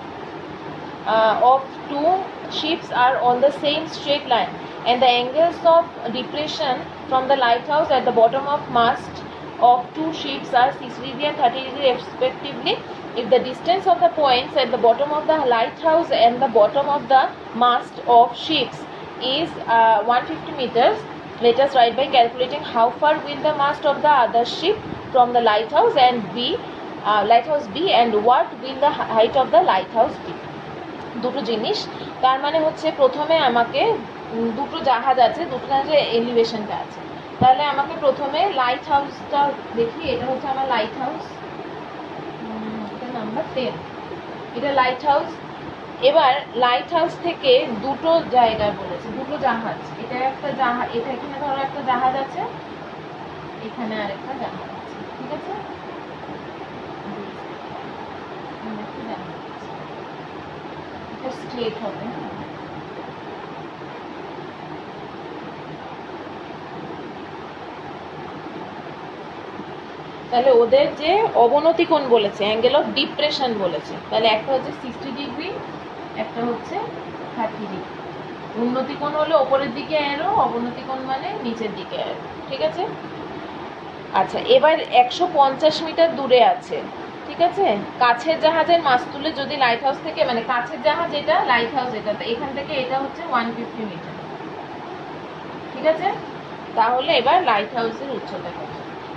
of two ships are on the same straight line, and the angles of depression from the lighthouse at the bottom of mast of two ships are 60 degree and 30 degree respectively. If the distance of the points at the bottom of the lighthouse and the bottom of the mast of ships is 150 meters, let us write by calculating how far will the mast of the other ship from the lighthouse and lighthouse B, and what will the height of the lighthouse be. দুটো জিনিস, তার মানে হচ্ছে প্রথমে আমাকে দুটো জাহাজ আছে, দুটো জাহাজের এলিভেশনটা আছে। তাহলে আমাকে প্রথমে লাইট হাউসটা দেখি, এটা হচ্ছে আমার লাইট হাউস, এটা নাম্বার 10, এটা লাইট হাউস। এবার লাইট হাউস থেকে দুটো জায়গায় বলেছে, দুটো জাহাজ, এটা একটা জাহাজ, এটা এখানে ধরো একটা জাহাজ আছে, এখানে আরেকটা জাহাজ আছে, ঠিক আছে, স্ট্রেট হবে। তাহলে ওদের যে অবনতি কোণ বলেছে, অ্যাঙ্গেল অফ ডিপ্রেশন বলেছে, তাহলে একটা হচ্ছে 60 ডিগ্রি, একটা হচ্ছে 30 ডিগ্রি। উন্নতি কোণ হলে ওপরের দিকে অ্যারো, অবনতি কোণ মানে নিচের দিকে অ্যারো, ঠিক আছে। আচ্ছা, এবার 150 মিটার দূরে আছে, ঠিক আছে, কাছের জাহাজের মাস্তুলে যদি লাইট হাউস থেকে, মানে কাছের জাহাজ এটা, লাইট হাউস এটা, তো এখান থেকে এটা হচ্ছে 150 মিটার, ঠিক আছে। তাহলে এবার লাইট হাউসের উচ্চতা কত?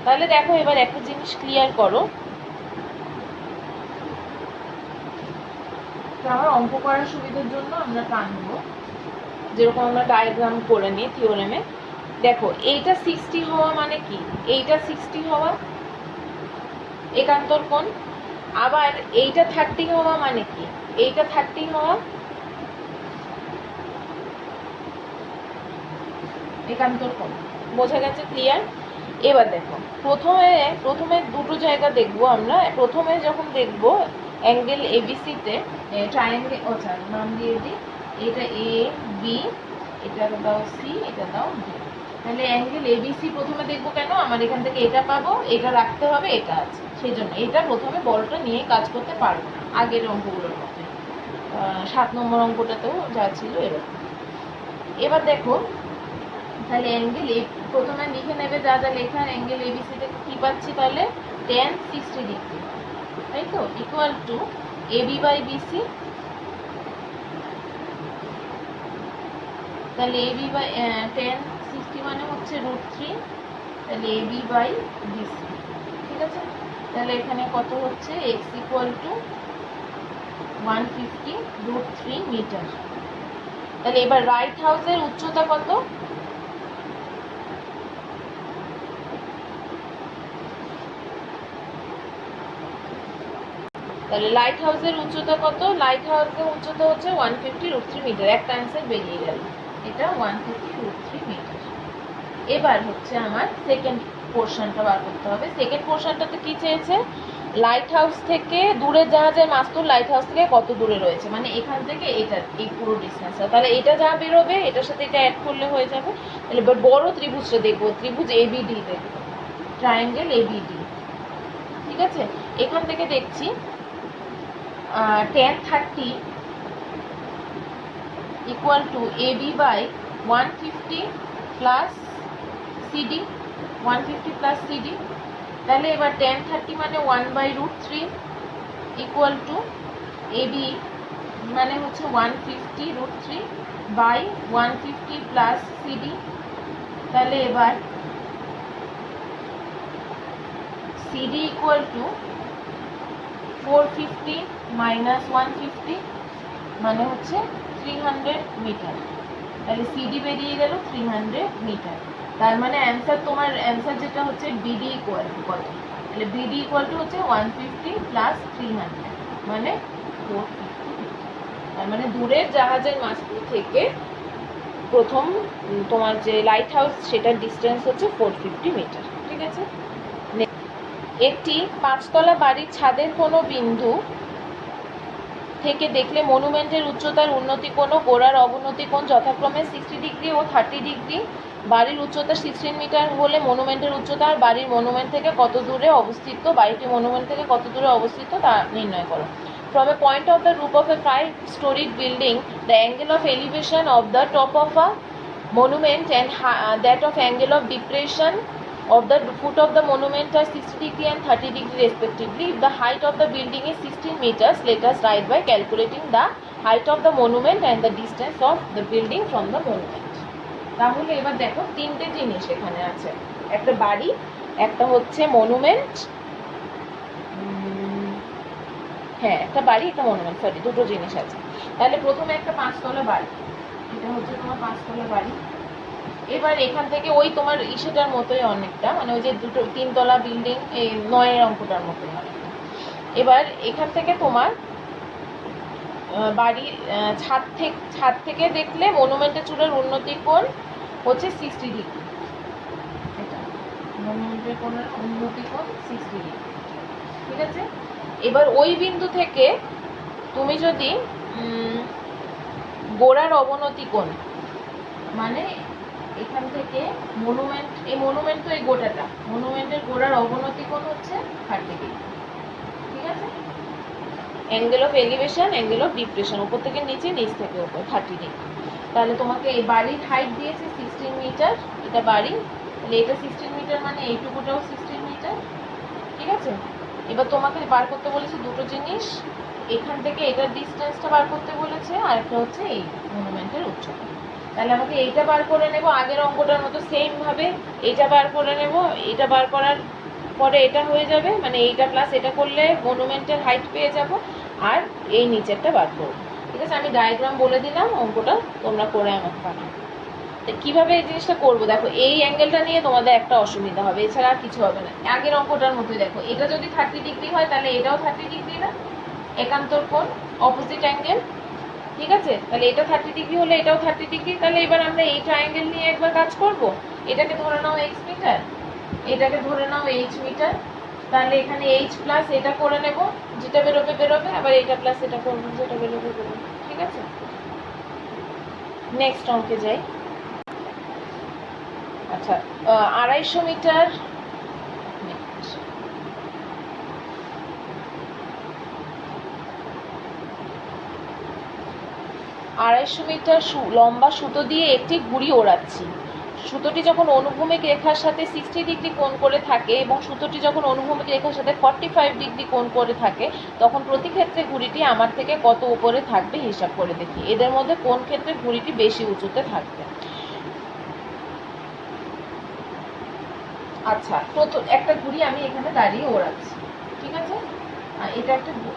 তাহলে দেখো এবার একটা জিনিস ক্লিয়ার করো, আমার অঙ্ক করার সুবিধার জন্য আমরা টানবো, যেরকম আমরা ডায়াগ্রাম করে নিই থিওরেমে। দেখো এইটা 60 হওয়া মানে কি, এইটা 60 হওয়া একান্তর কোণ, আবার এইটা 30 হওয়া মানে কি, এইটা 30 হওয়া একান্তর কোণ। বোঝা গেছে? ক্লিয়ার? এবার দেখো প্রথমে দুটো জায়গা দেখবো আমরা। প্রথমে যখন দেখবো অ্যাঙ্গেল এবিসি তে ট্রায়াঙ্গেল, নাম দিয়ে দিই, এটা এ বি, এটা দাও সি, এটা দাও ডি। তাহলে অ্যাঙ্গেল এবিসি প্রথমে দেখবো কেন, আমার এখান থেকে এটা পাবো, এটা রাখতে হবে, এটা আছে, সেই জন্য এটা প্রথমে বলটা নিয়ে কাজ করতে পারবো না, আগের অঙ্কগুলোর মধ্যে 7 নম্বর অঙ্কটাতেও যা ছিল এরকম। এবার দেখো তাহলে অ্যাঙ্গেল প্রথমে লিখে নেবে যা যা লেখার, অ্যাঙ্গেল এবিসি থেকে কি পাচ্ছি, তাহলে tan 60 ডিগ্রি, তাই তো, equal to AB by B C. তাহলে এবি বাই tan 60 মানে হচ্ছে √3, তাহলে এবি বাই বিসি, ঠিক আছে। তাহলে এখানে কত হচ্ছে, এক্স ইকুয়াল টু 150√3 মিটার। তাহলে এবার লাইট হাউসের উচ্চতা কত, তাহলে লাইট হাউসের উচ্চতা কত, লাইট হাউসের উচ্চতা হচ্ছে 150√3 মিটার। একটা অ্যান্সার বেরিয়ে গেল, এটা 150√3 মিটার, এবার হচ্ছে আমার সেকেন্ড পোর্শনটা বার করতে হবে। সেকেন্ড পোর্শনটাতে কি চেয়েছে, লাইট হাউস থেকে দূরের জাহাজের মাস্তুল লাইট হাউস থেকে কত দূরে রয়েছে, মানে এখান থেকে এটা এই পুরো ডিস্টেন্সটা। তাহলে এটা যা বেরোবে এটার সাথে এটা অ্যাড করলে হয়ে যাবে। তাহলে এবার বড় ত্রিভুজটা দেখবো, ত্রিভুজ এবিডি দেখবো, ট্রায়াঙ্গেল এবিডি। ঠিক আছে, এখান থেকে দেখছি tan 30 equal to AB by 150 plus C D, 150 plus C D. তাহলে এবার tan 30 মানে 1/√3 ইকুয়াল টু এবি মানে হচ্ছে 150√3 বাই 150 প্লাস সিডি। তাহলে এবার সিডি ইকুয়াল টু 450 মাইনাস 150 মানে হচ্ছে 300 মিটার। তাহলে সিডি বেরিয়ে গেল 300 মিটার। তার মানে অ্যান্সার, তোমার অ্যান্সার যেটা হচ্ছে বিডি ইকুয়াল টু কত, তাহলে বিডি ইকুয়াল টু হচ্ছে 150 প্লাস 300 মানে 450। তার মানে দূরের জাহাজের মাস্তুল থেকে প্রথম তোমার যে লাইট হাউস সেটার ডিস্টেন্স হচ্ছে 450 মিটার। ঠিক আছে, একটি 5তলা বাড়ির ছাদের কোনো বিন্দু থেকে দেখলে মনুমেন্টের উচ্চতার উন্নতি কোণ ও গোড়ার অবনতি কোণ যথাক্রমে 60 ডিগ্রি ও 30 ডিগ্রি। বাড়ির উচ্চতা 16 মিটার হলে মনুমেন্টের উচ্চতা আর বাড়ির মনুমেন্ট থেকে কত দূরে অবস্থিত, বাড়িটি মনুমেন্ট থেকে কত দূরে অবস্থিত তা নির্ণয় করো। From a point of the roof of a 5-storied building, the angle of elevation of the top of a monument and that of angle of depression of the foot of the monument are 60 degree and 30 degree respectively. If the height of the building is 16 meters, let us write by calculating the height of the monument and the distance of the building from the monument. তাহলে এবার দেখো তিনটে জিনিস এখানে আছে, একটা বাড়ি, একটা হচ্ছে মনুমেন্ট, হ্যাঁ একটা বাড়ি একটা মনুমেন্ট, সরি দুটো জিনিস আছে। তাহলে প্রথমে একটা 5তলা বাড়ি, এটা হচ্ছে তোমার 5তলা বাড়ি। এবার এখান থেকে ওই তোমার ইসেটার মতোই অনেকটা, মানে ওই যে দুটো 3তলা বিল্ডিং এই 9-এর অঙ্কটার মতোই অনেকটা। এবার এখান থেকে তোমার বাড়ির ছাদ থেকে দেখলে মনুমেন্টের চূড়ার উন্নতি কোণ হচ্ছে 60 ডিগ্রি, এটা মনুমেন্টের কোণের উন্নতি কোণ 60 ডিগ্রি। ঠিক আছে, এবার ওই বিন্দু থেকে তুমি যদি গোড়ার অবনতি কোণ, মানে এখান থেকে মনুমেন্ট, এই মনুমেন্ট তো এই গোটাটা, মনুমেন্টের গোড়ার অবনতি কোণ হচ্ছে 30 ডিগ্রি। ঠিক আছে, angle of elevation, angle of depression, উপর থেকে নিচে, নিচ থেকে উপর 30 ডিগ্রি। তাহলে তোমাকে এই বাড়ির হাইট দিয়েছে 16 মিটার, এটা বাড়ি, তাহলে এটা 16 মিটার মানে এইটুকুটাও 16 মিটার। ঠিক আছে, এবার তোমাকে বার করতে বলেছে দুটো জিনিস, এখান থেকে এটার ডিস্টেন্সটা বার করতে বলেছে, আর একটা হচ্ছে এই মনুমেন্টের উচ্চতা। তাহলে আমাকে এইটা বার করে নেব, আগের অঙ্কটার মতো সেম ভাবে এইটা বার করে নেব, এটা বার করার পরে এটা হয়ে যাবে, মানে এইটা প্লাস এটা করলে মনুমেন্টের হাইট পেয়ে যাব, আর এই নিচেরটা বার করব। ঠিক আছে, আমি ডায়াগ্রাম বলে দিলাম, অঙ্কটা তোমরা করে আমাকে পাঠাও। কিভাবে এই জিনিসটা করবো দেখো, এই অ্যাঙ্গেলটা নিয়ে তোমাদের একটা অসুবিধা হবে, এছাড়া আর কিছু হবে না। আগের অঙ্কটার মতোই দেখো, এটা যদি 30 ডিগ্রি হয় তাহলে এটাও 30 ডিগ্রি না, একান্তর কোণ, অপোজিট অ্যাঙ্গেল। ঠিক আছে, তাহলে এটা 30 ডিগ্রি হলে এটাও 30 ডিগ্রি। তাহলে এবার আমরা এই ট্রায়াঙ্গেল নিয়ে একবার কাজ করব। এটাকে ধরে নাও x মিটার, এটাকে ধরে নাও h মিটার। তাহলে এখানে h প্লাস এটা করে নেব, যেটা বেরোবে বেরোবে, আবার এটা প্লাস এটা করবো, যেটা বেরোবে বেরোবে। ঠিক আছে, নেক্সট অঙ্কে যাই। আচ্ছা, 250 মিটার, 250 মিটার লম্বা সুতো দিয়ে একটি ঘুড়ি ওড়াচ্ছি। সুতোটি যখন অনুভূমিক রেখার সাথে 60 ডিগ্রি কোণ করে থাকে এবং সুতোটি যখন অনুভূমিক রেখার সাথে 45 ডিগ্রি কোণ করে থাকে, তখন প্রতি ক্ষেত্রে ঘুড়িটি আমার থেকে কত উপরে থাকবে হিসাব করে দেখি। এদের মধ্যে কোন ক্ষেত্রে ঘুড়িটি বেশি উঁচুতে থাকবে। আচ্ছা, একটা ঘুড়ি আমি এখানে দাঁড়িয়ে ওড়াচ্ছি। ঠিক আছে,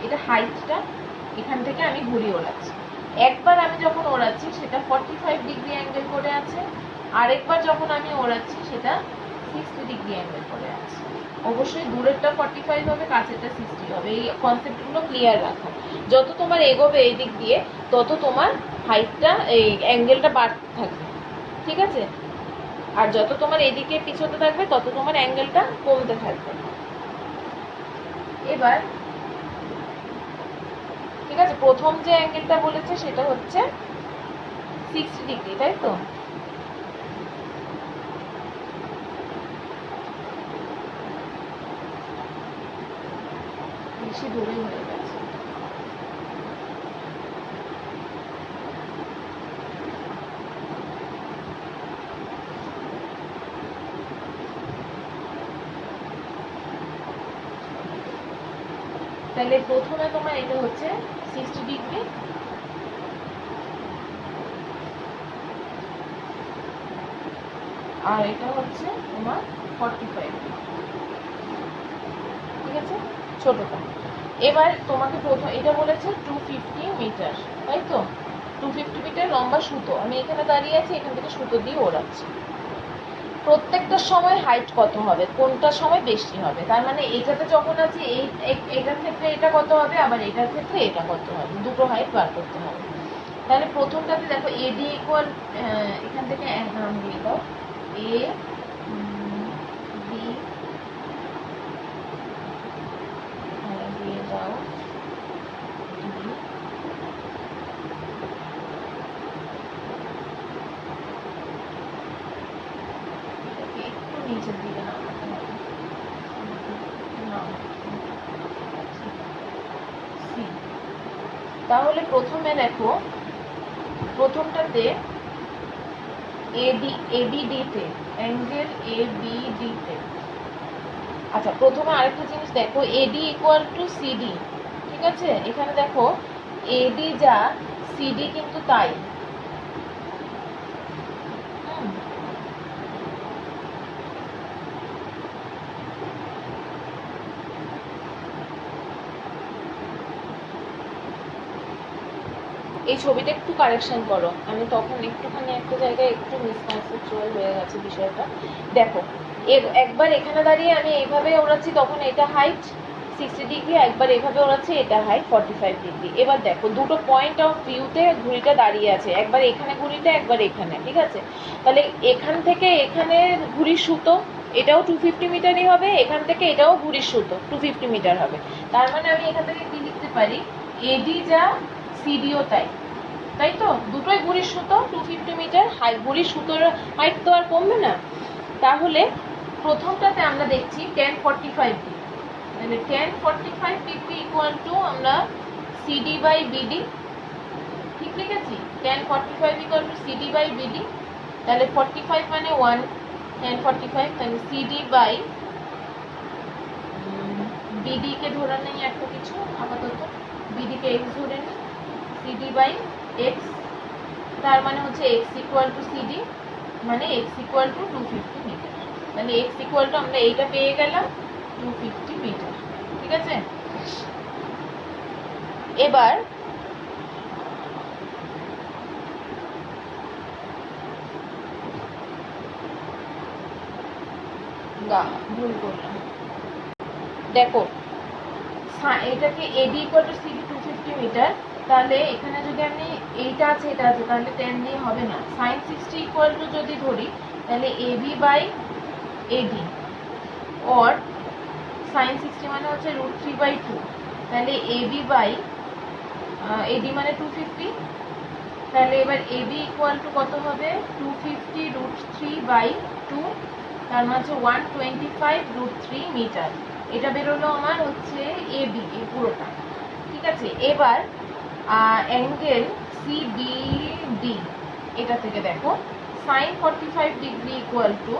এটা হাইটটা, এখান থেকে আমি ঘুড়ি ওড়াচ্ছি। একবার আমি যখন ওড়াচ্ছি সেটা 45 ডিগ্রি অ্যাঙ্গেল করে আছে, আরেকবার যখন আমি ওড়াচ্ছি সেটা 60 ডিগ্রি অ্যাঙ্গেল করে আছে। অবশ্যই দূরেরটা 45 হবে, কাছেরটা 60 হবে। এই কনসেপ্টগুলো ক্লিয়ার রাখো। যত তোমার এগোবে এই দিক দিয়ে তত তোমার হাইটটা, এই অ্যাঙ্গেলটা বাড়তে থাকবে। ঠিক আছে, আর যত তোমার এদিকে পিছতে থাকবে তত তোমার অ্যাঙ্গেলটা কমতে থাকবে। এবার ঠিক আছে, প্রথম যে অ্যাঙ্গেলটা বলেছে সেটা হচ্ছে 60 ডিগ্রি, তাই তো? বেশি দূরে হয়ে গেছে। তাহলে প্রথমে তোমার এটা হচ্ছে 60 ডিগ্রি, আর এটা হচ্ছে তোমার 45 ডিগ্রি, ঠিক আছে ছোটটা। এবার তোমাকে প্রথম এটা বলেছে 250 মিটার, তাই তো? 250 মিটার লম্বা সুতো, আমি এখানে দাঁড়িয়ে আছি, এখান থেকে সুতো দিয়ে ওড়াচ্ছি। প্রত্যেকটার সময় হাইট কত হবে, কোনটার সময় বেশি হবে, তার মানে এটাতে যখন আছে এটার ক্ষেত্রে এটা কত হবে, আবার এটার ক্ষেত্রে এটা কত হবে, দুটো হাইট বার করতে হবে। তাহলে প্রথমটাতে দেখো এডি ইকুয়াল, এখান থেকে নাম দিয়ে দাও এ বি, দিয়ে দাও একটু নিচের দিকে নামাতে হবে, তাহলে প্রথমে দেখো প্রথমটাতে এবিডিতে অ্যাঙ্গেল এবিডিতে, আচ্ছা প্রথমে আরেকটা জিনিস দেখো, এডি ইকুয়াল টু সিডি, ঠিক আছে? এখানে দেখো এডি যা সিডি কিন্তু তাই। এই ছবিটা একটু কারেকশন করো, আমি তখন একটুখানি একটা জায়গায় একটু মিসকনসেপচুয়াল হয়ে গেছে বিষয়টা। দেখো একবার এখানে দাঁড়িয়ে আমি এইভাবে ওড়াচ্ছি, তখন এটা হাইট 60 ডিগ্রি, একবার এভাবে ওড়াচ্ছি, এটা হাইট 45 ডিগ্রি। এবার দেখো দুটো পয়েন্ট অফ ভিউতে ঘুড়িটা দাঁড়িয়ে আছে, একবার এখানে ঘুড়িটা, একবার এখানে, ঠিক আছে? তাহলে এখান থেকে এখানে ঘুড়ির সুতো, এটাও 250 মিটারই হবে, এখান থেকে এটাও ঘুড়ির সুতো 250 মিটার হবে। তার মানে আমি এখান থেকে কি লিখতে পারি, এডি যা সিডিও তাই, তাই তো? দুটোই ঘুড়ির সুতো 250 মিটার, ঘুড়ির সুতোর হাইট তো আর কমবে না। তাহলে প্রথমটাতে আমরা দেখছি 1045 ডিগ্রি, মানে 1045 ডিগ্রি ইকুয়াল টু আমরা সিডি বাই বিডি, ঠিক লিখেছি? 1045 equal to CD by BD, তাহলে 45 মানে 1, 1045, তাহলে সিডি বাই বিডি কে ধরে নেই একটা কিছু আপাতত, বিডি কে এক্স ধরে নিই, সিডি বাই এক্স, তার মানে হচ্ছে এক্স ইকুয়াল টু সিডি, মানে এক্স ইকুয়াল টু 250 মিটার। তাহলে এক্স ইকুয়াল টু আমরা এইটা পেয়ে গেলাম 250 মিটার, ঠিক আছে? এবার ভুল করলাম, দেখো এটাকে A D equal to C D 250 metre, তাহলে এখানে যদি আমি এইটা আছে এটা আছে, তাহলে 10 দিয়ে হবে না। সাইন 60 ইকুয়াল টু যদি ধরি, তাহলে AB by AD, or sine 60 মানে হচ্ছে √3/2, তাহলে এবি বাই এডি মানে 250, তাহলে এবার এবি ইকুয়াল টু কত হবে, 250 √3/2, তার মানে হচ্ছে 125 √3 মিটার। এটা বেরোলো আমার হচ্ছে এবি, এই পুরোটা, ঠিক আছে? এবার অ্যাঙ্গেল সিবিডি, এটা থেকে দেখো sine 45 degree equal to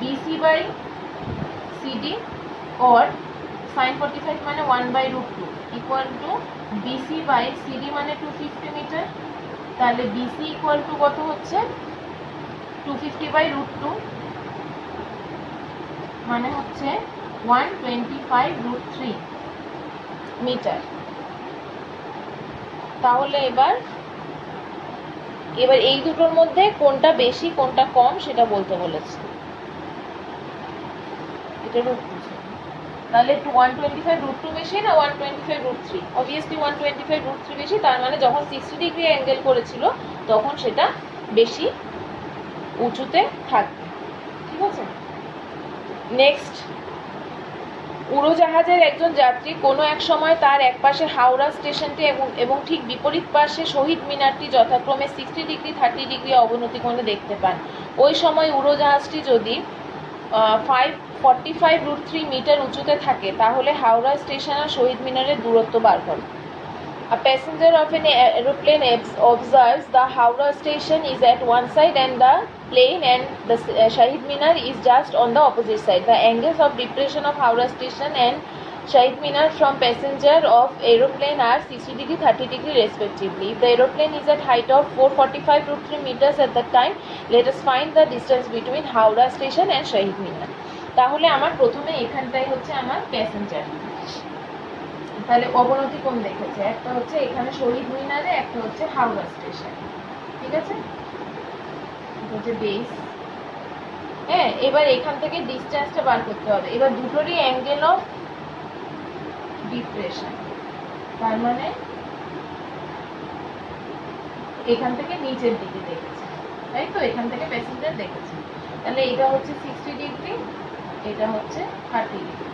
BC by CD, or sine 45 মানে 1/√2 equal to BC by CD মানে 250 মিটার, তাহলে বিসি ইকুয়াল টু কত হচ্ছে 250/√2, মানে হচ্ছে 125 √3 মিটার। তাহলে এবার এই দুটোর মধ্যে কোনটা বেশি কোনটা কম সেটা বলতে বলেছে, এটা তাহলে 125 √2 বেশি না 125 √3? অবভিয়াসলি 125 √3 বেশি, তার মানে যখন 60 ডিগ্রি অ্যাঙ্গেল করেছিল তখন সেটা বেশি উঁচুতে থাকবে। ঠিক আছে। নেক্সট, উড়োজাহাজের একজন যাত্রী কোনো এক সময় তার এক পাশে হাওড়া স্টেশনটি এবং ঠিক বিপরীত পাশে শহীদ মিনারটি যথাক্রমে 60 ডিগ্রি 30 ডিগ্রি অবনতি কোণে দেখতে পান। ওই সময় উড়োজাহাজটি যদি 545 মিটার উঁচুতে থাকে তাহলে হাওড়া স্টেশন আর শহীদ মিনারের দূরত্ব বার করুন। A passenger of an aeroplane observes the Howrah station is at one side and the plane and the Shahid Minar is just on the opposite side. The angles of depression of Howrah station and Shahid Minar from passenger of aeroplane are 60 degree 30 degree respectively. If the aeroplane is at height of 445 meters at that time, let us find the distance between Howrah station and Shahid Minar. তাহলে আমার প্রথমে এখানটাই হচ্ছে আমার passenger, তাহলে অবনতি কোণ দেখেছে, একটা হচ্ছে এখানে শহীদ মিনারে, একটা হচ্ছে হাওড়া স্টেশন। ঠিক আছে, হচ্ছে বেস। হ্যাঁ, এবার এখান থেকে ডিসটেন্সটা বার করতে হবে। এবার দুটোরই অ্যাঙ্গেল অফ ডিপ্রেশন, তার মানে এখান থেকে নিচের দিকে দেখেছে, তাই তো, এখান থেকে প্যাসেঞ্জার দেখেছে। তাহলে এটা হচ্ছে 60 ডিগ্রি, এটা হচ্ছে 30 ডিগ্রি।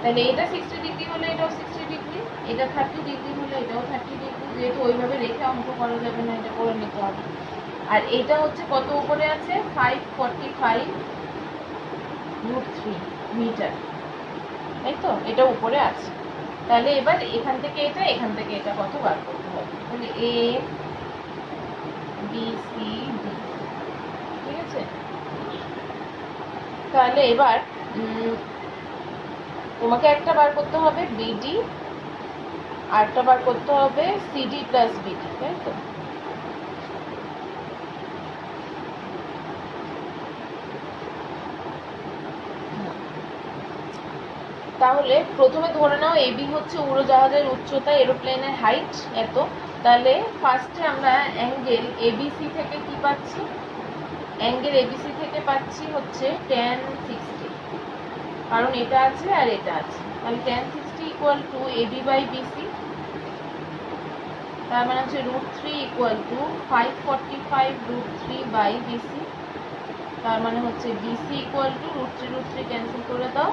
তাহলে এটা 60 ডিগ্রি হলে এটাও 60 ডিগ্রি, এটা 30 ডিগ্রি হলে এটাও 30 ডিগ্রি। যেহেতু ওইভাবে রেখে অঙ্ক করা যাবে না, এটা করে নিতে হবে। আর এটা হচ্ছে কত উপরে আছে, 545√3 মিটার, তাই তো, এটা উপরে আছে। তাহলে এবার এখান থেকে এটা, এখান থেকে এটা কত বার করতে হবে। তাহলে এ বি সি ডি, ঠিক আছে। তাহলে এবার তোমাকে একটা বার করতে হবে বিডি, আরটা বার করতে হবে সিডি প্লাস বিডি, তাই তো। তাহলে প্রথমে ধরে নাও এবি হচ্ছে উড়োজাহাজের উচ্চতা, এরোপ্লেনের হাইট এত। তাহলে ফার্স্টে আমরা অ্যাঙ্গেল এবিসি থেকে কি পাচ্ছি, অ্যাঙ্গেল এবিসি থেকে পাচ্ছি হচ্ছে tan 60, কারণ এটা আছে আর এটা আছে। তাহলে tan 60 equal to AB by BC, তার মানে হচ্ছে √3 ইকুয়াল টু 545√3 বাই বিসি, তার মানে হচ্ছে বিসি ইকুয়াল টু √3 ক্যান্সেল করে দাও,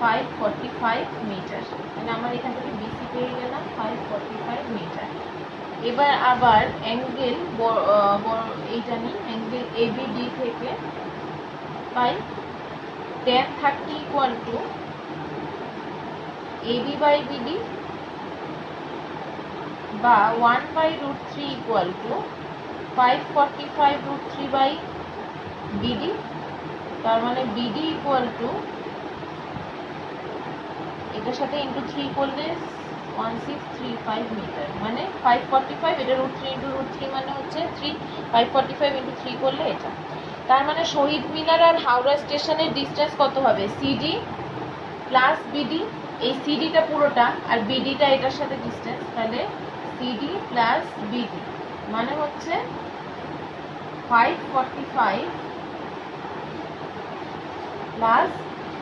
545 মিটার। মানে আমার এখান থেকে বিসি পেয়ে গেলাম 545 মিটার। এবার আবার অ্যাঙ্গেল এইটা নিই, অ্যাঙ্গেল এবিডি থেকে পাই tan 30 equal to AB by BD বা 1/√3 ইকুয়াল টু 545√3 বাই বিডি, তার মানে বিডি ইকুয়াল টু এটার সাথে ইন্টু 3 করলে 1635 মিটার, মানে 545, এটা √3 ইন্টু √3 মানে হচ্ছে 3, 545 ইন্টু 3 করলে এটা। তার মানে শহীদ মিনার আর হাওড়া স্টেশনের ডিস্টেন্স কত হবে, সিডি প্লাস বিডি, এই সিডিটা পুরোটা আর বিডিটা এটার সাথে ডিস্টেন্স, তাহলে সিডি প্লাস বিডি মানে হচ্ছে 545 প্লাস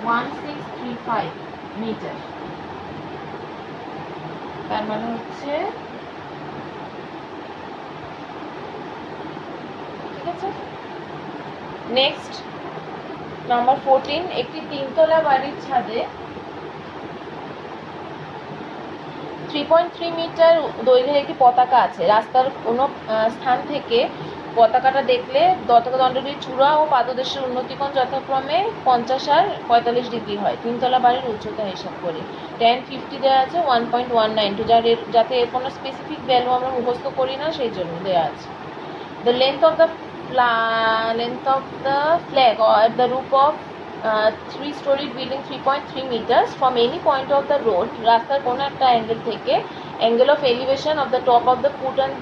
1635 মিটার, তার মানে হচ্ছে, ঠিক আছে। নেক্সট নাম্বার 14, একটি 3তলা বাড়ির ছাদে 3.3 মিটার দৈর্ঘ্যের একটি পতাকা আছে। রাস্তার কোনো স্থান থেকে পতাকাটা দেখলে দণ্ডটির চূড়া ও পাদদেশের উন্নতিকোণ যথাক্রমে 50 আর 45 ডিগ্রি হয়। 3তলা বাড়ির উচ্চতা হিসাব করি। tan 50 দেওয়া আছে 1.192, যাতে এর কোনো স্পেসিফিক ভ্যালু আমরা মুখস্থ করি না, সেই জন্য দেওয়া আছে। The length of the flag or at the roof of 3-storied building 3.3 meters from any point of the road, রাস্তার কোনো একটা অ্যাঙ্গেল থেকে angle of elevation of the top of the foot and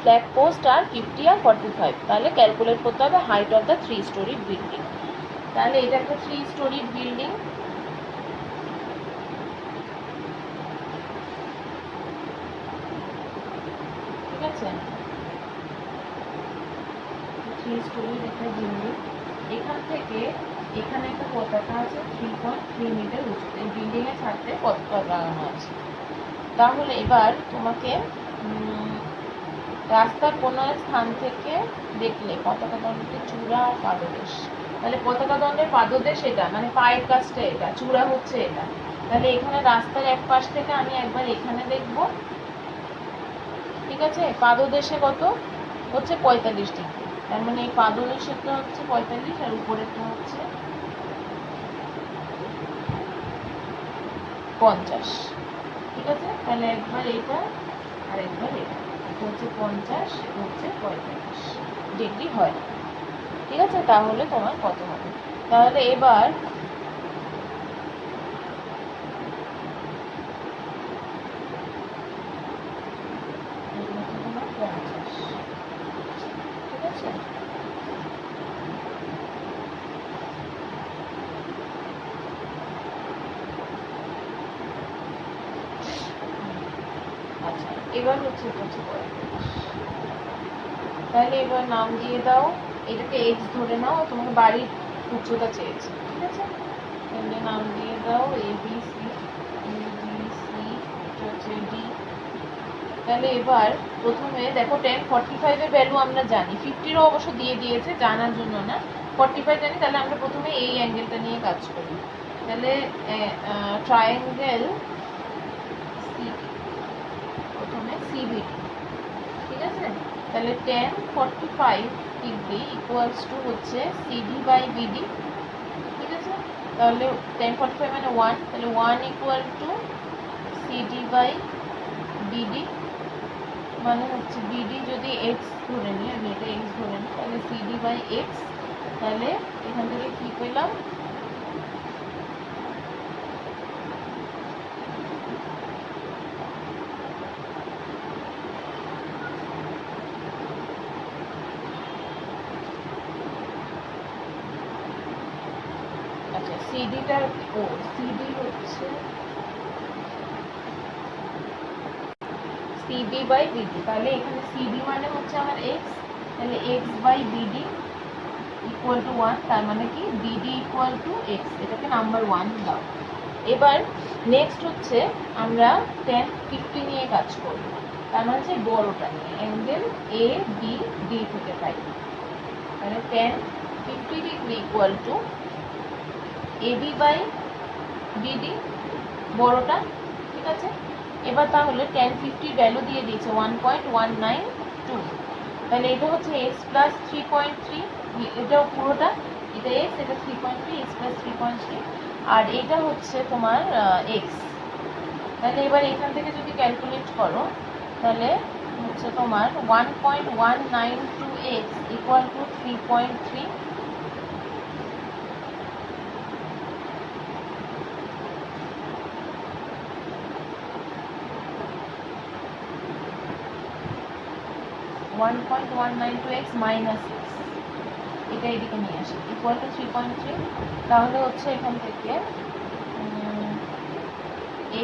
flag post are 50 আর 45। তাহলে calculate করতে হবে height of the 3-storied building। তাহলে এটা একটা 3-storied বিল্ডিং, ঠিক আছে, 3-storied একটা বিল্ডিং। এখান থেকে এখানে একটা পতাকা আছে 3.3 মিটার উঁচুতে, বিল্ডিং এর ছাদে পতাকা লাগানো আছে। তাহলে এবার তোমাকে রাস্তার কোনো স্থান থেকে দেখলে পতাকা দণ্ডের চূড়া আর পাদদেশ, তাহলে পতাকা দণ্ডের পাদদেশ এটা, মানে পায়ের কাছটা এটা, চূড়া হচ্ছে এটা। তাহলে এখানে রাস্তার এক পাশ থেকে আমি একবার এখানে দেখব, ঠিক আছে। পাদদেশে কত হচ্ছে 45 ডিগ্রি, তার মানে এই পাদদেশেরটা হচ্ছে 45 আর উপরেরটা হচ্ছে 50, ঠিক আছে। তাহলে একবার এটা আর একবার এটা, এটা হচ্ছে 50, এটা হচ্ছে 45 ডিগ্রি হয়, ঠিক আছে। তাহলে তোমার কত হবে? তাহলে এবার তোমার 50, ঠিক আছে। আচ্ছা, এবার হচ্ছে এটা হচ্ছে 45। তাহলে এবার নাম দিয়ে দাও, এটাকে এক্স ধরে নাও, তোমাকে বাড়ির উচ্চতা চেয়েছে, ঠিক আছে। তাহলে নাম দিয়ে দাও ABC, ABC, এটা হচ্ছে ডি। তাহলে এবার প্রথমে দেখো tan45 এর ভ্যালু আমরা জানি, 50-ও অবশ্য দিয়ে দিয়েছে, জানার জন্য না, 45 জানি। তাহলে আমরা প্রথমে এই অ্যাঙ্গেলটা নিয়ে কাজ করি। তাহলে ট্রায়াঙ্গেল প্রথমে CBD, ঠিক আছে। তাহলে tan45 ডিগ্রি ইকুয়ালস টু হচ্ছে CD বাই BD, ঠিক আছে। তাহলে tan45 মানে 1, তাহলে 1 equal to CD by BD, মানে হচ্ছে BD যদি x ধরে নিই, আমি এটা x ধরে নিই, তাহলে CD বাই x। তাহলে এখান থেকে কি পেলাম? আচ্ছা, সিডিটা সিডি হচ্ছে সিবি বাই বিডি। তাহলে এখানে সিডি মানে হচ্ছে আমার এক্স, তাহলে x by BD equal to 1, তার মানে কি বিডি ইকুয়াল টু এক্স, এটাকে নাম্বার 1 দাও। এবার নেক্সট হচ্ছে আমরা tan50 নিয়ে কাজ করব, তার মানে হচ্ছে বড়টা নিয়ে, অ্যাঙ্গেল এ বি ডি থেকে পাই। তাহলে tan50 degree equal to AB by BD, বড়টা, ঠিক আছে। এবার তাহলে tan50 ভ্যালু দিয়ে দিয়েছে 1.192, তাহলে এটা হচ্ছে x প্লাস 3.3, এটাও পুরোটা, এটা x, এটা 3.3, x প্লাস 3.3, আর এটা হচ্ছে তোমার x। তাহলে এবার এখান থেকে যদি ক্যালকুলেট করো, তাহলে হচ্ছে তোমার 1.192x equal to 3.3, 1.192x minus x, এটা এদিকে নিয়ে আসি, ইকুয়াল টু 3.3। তাহলে হচ্ছে এখান থেকে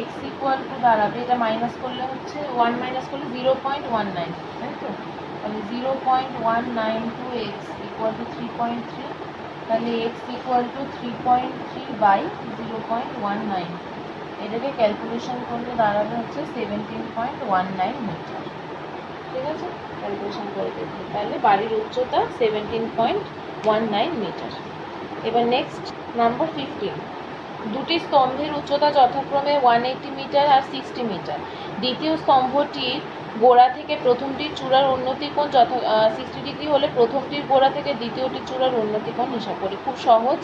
x ইকুয়াল টু দাঁড়াবে, এটা মাইনাস করলে হচ্ছে 1 মাইনাস করলে 0.19, তাই তো। তাহলে 0.192x ইকুয়াল টু 3.3, তাহলে x ইকুয়াল টু 3.3 বাই 0.19, এটাকে ক্যালকুলেশন করলে দাঁড়াবে হচ্ছে 17.19 মিটার, ঠিক আছে। ক্যালকুলেশন করে দেখি, তাহলে বাড়ির উচ্চতা 17.19 মিটার। এবার নেক্সট নাম্বার 15, দুটি স্তম্ভের উচ্চতা যথাক্রমে 180 মিটার আর 60 মিটার। দ্বিতীয় স্তম্ভটির গোড়া থেকে প্রথমটির চূড়ার উন্নতি কোণ 60 ডিগ্রি হলে প্রথমটির গোড়া থেকে দ্বিতীয়টির চূড়ার উন্নতি কোণ হিসাব করি। খুব সহজ।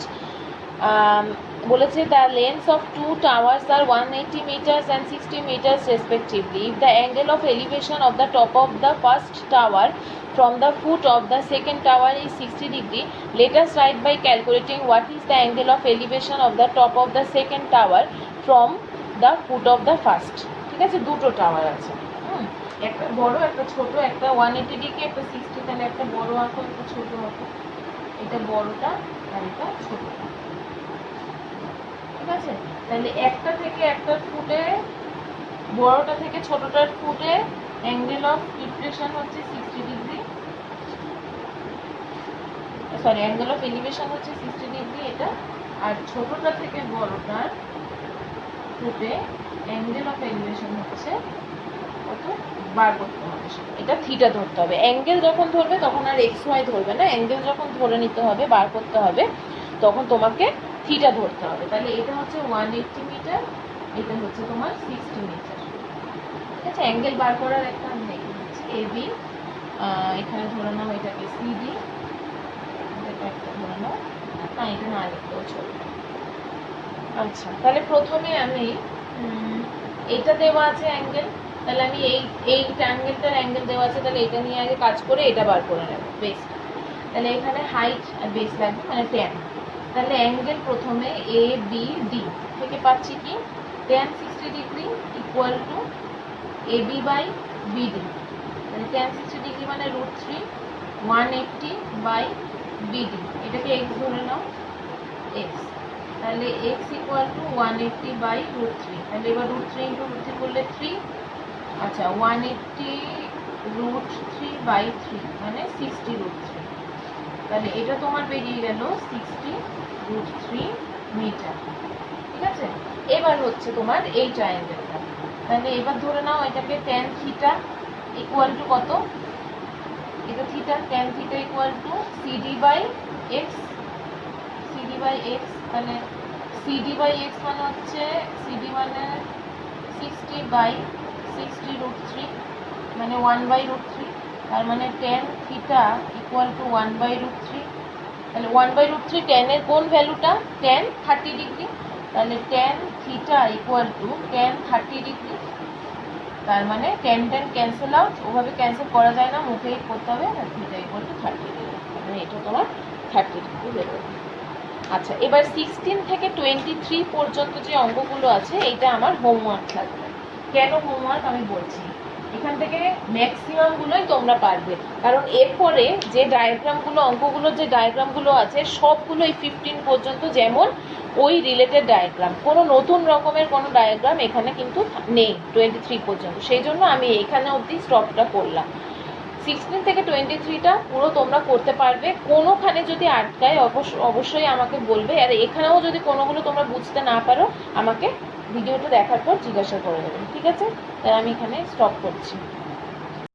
বলেছে the length of two towers are 180 metres and 60 metres respectively. If the angle of elevation of the top of the first tower from the foot of the second tower is 60 degree, let us write by calculating what is the angle of elevation of the top of the second tower from the foot of the first. ঠিক আছে, দুটো tower আছে, একটা বড় একটা ছোট, একটা 180 degree, একটা 60, তাহলে একটা বড় আঁকো একটা ছোট আঁকো, এটা বড়টা আর এটা ছোটটা, ঠিক আছে। তাহলে একটা থেকে একটা ফুটে, বড়টা থেকে ছোটটার ফুটে অ্যাঙ্গেল অফ ডিপ্রেশন হচ্ছে 60 degree, sorry angle of elevation হচ্ছে 60 ডিগ্রি এটা, আর ছোটটা থেকে বড়টার ফুটে অ্যাঙ্গেল অফ এলিভেশন হচ্ছে কত বার করতে হবে, এটা থিটা ধরতে হবে। অ্যাঙ্গেল যখন ধরবে তখন আর এক্স ওয়াই ধরবে না, অ্যাঙ্গেল যখন ধরে নিতে হবে বার করতে হবে তখন তোমাকে থিটা ধরতে হবে। তাহলে এটা হচ্ছে 180 মিটার, এটা হচ্ছে তোমার 60 মিটার। ঠিক আছে, অ্যাঙ্গেল বার করার একটা আমি দেখে দিচ্ছি। এবি, এখানে ধরে নাও এটাকে সিডি, এটা একটা ধরে নাও, না এটা না লিখলেও চলবে। আচ্ছা, তাহলে প্রথমে আমি এটা দেওয়া আছে অ্যাঙ্গেল, তাহলে আমি এই ট্রায়াঙ্গেলটার অ্যাঙ্গেল দেওয়া আছে, তাহলে এটা নিয়ে আগে কাজ করে এটা বার করে নেব বেসটা। তাহলে এখানে হাইট আর বেস লাগবে মানে 10। তাহলে অ্যাঙ্গেল প্রথমে এ বি ডি থেকে পাচ্ছি কি tan 60 degree equal to A B by BD. তাহলে tan 60 ডিগ্রি মানে √3 180 বাই বিডি, এটাকে এক্স ধরে নাও, এক্স। তাহলে এক্স ইকুয়াল টু 180 বাই √3। তাহলে এবার √3 ইন্টু √3 করলে 3, আচ্ছা 180 √3 বাই 3 মানে 60 √3। তাহলে এটা তোমার বেরিয়ে গেল 60 √3 মিটার। ঠিক আছে, এবার হচ্ছে তোমার এই ট্রায়াঙ্গেলটা। তাহলে এবার ধরে নাও এটাকে tan থিটা ইকুয়াল টু কত, এটা theta, tan theta equal to CD by x, CD by x. তাহলে সিডি বাই এক্স মানে হচ্ছে সিডি মানে 60 বাই 60 √3 মানে 1 বাই √3। তার মানে tan theta equal to 1 by √3। তাহলে 1 বাই √3 tan এর কোন ভ্যালুটা, tan 30 ডিগ্রি। তাহলে tan theta equal two tan 30 degree. তার মানে tan ক্যান্সেল আউট, ওভাবে ক্যান্সেল করা যায় না, মুখেই করতে হবে। থিটা ইকুয়াল টু 30 ডিগ্রি, মানে এটা তোমার 30 ডিগ্রি বেরোবে। আচ্ছা, এবার 16 থেকে 23 পর্যন্ত যে অঙ্কগুলো আছে এইটা আমার হোমওয়ার্ক থাকবে। কেন হোমওয়ার্ক আমি বলছি, এখান থেকে ম্যাক্সিমামগুলোই তোমরা পারবে, কারণ এরপরে যে ডায়াগ্রামগুলো, অঙ্কগুলোর যে ডায়াগ্রামগুলো আছে সবগুলোই 15 পর্যন্ত যেমন ওই রিলেটেড ডায়াগ্রাম, কোনো নতুন রকমের কোনো ডায়াগ্রাম এখানে কিন্তু নেই 23 পর্যন্ত। সেই জন্য আমি এখানে অবধি স্টপটা করলাম। 16 থেকে 23টা পুরো তোমরা করতে পারবে। কোনোখানে যদি আটকায় অবশ্যই আমাকে বলবে, আর এখানেও যদি কোনোগুলো তোমরা বুঝতে না পারো আমাকে ভিডিওটা দেখার পর জিজ্ঞাসা করে দেবে। ঠিক আছে, তাই আমি এখানে স্টপ করছি।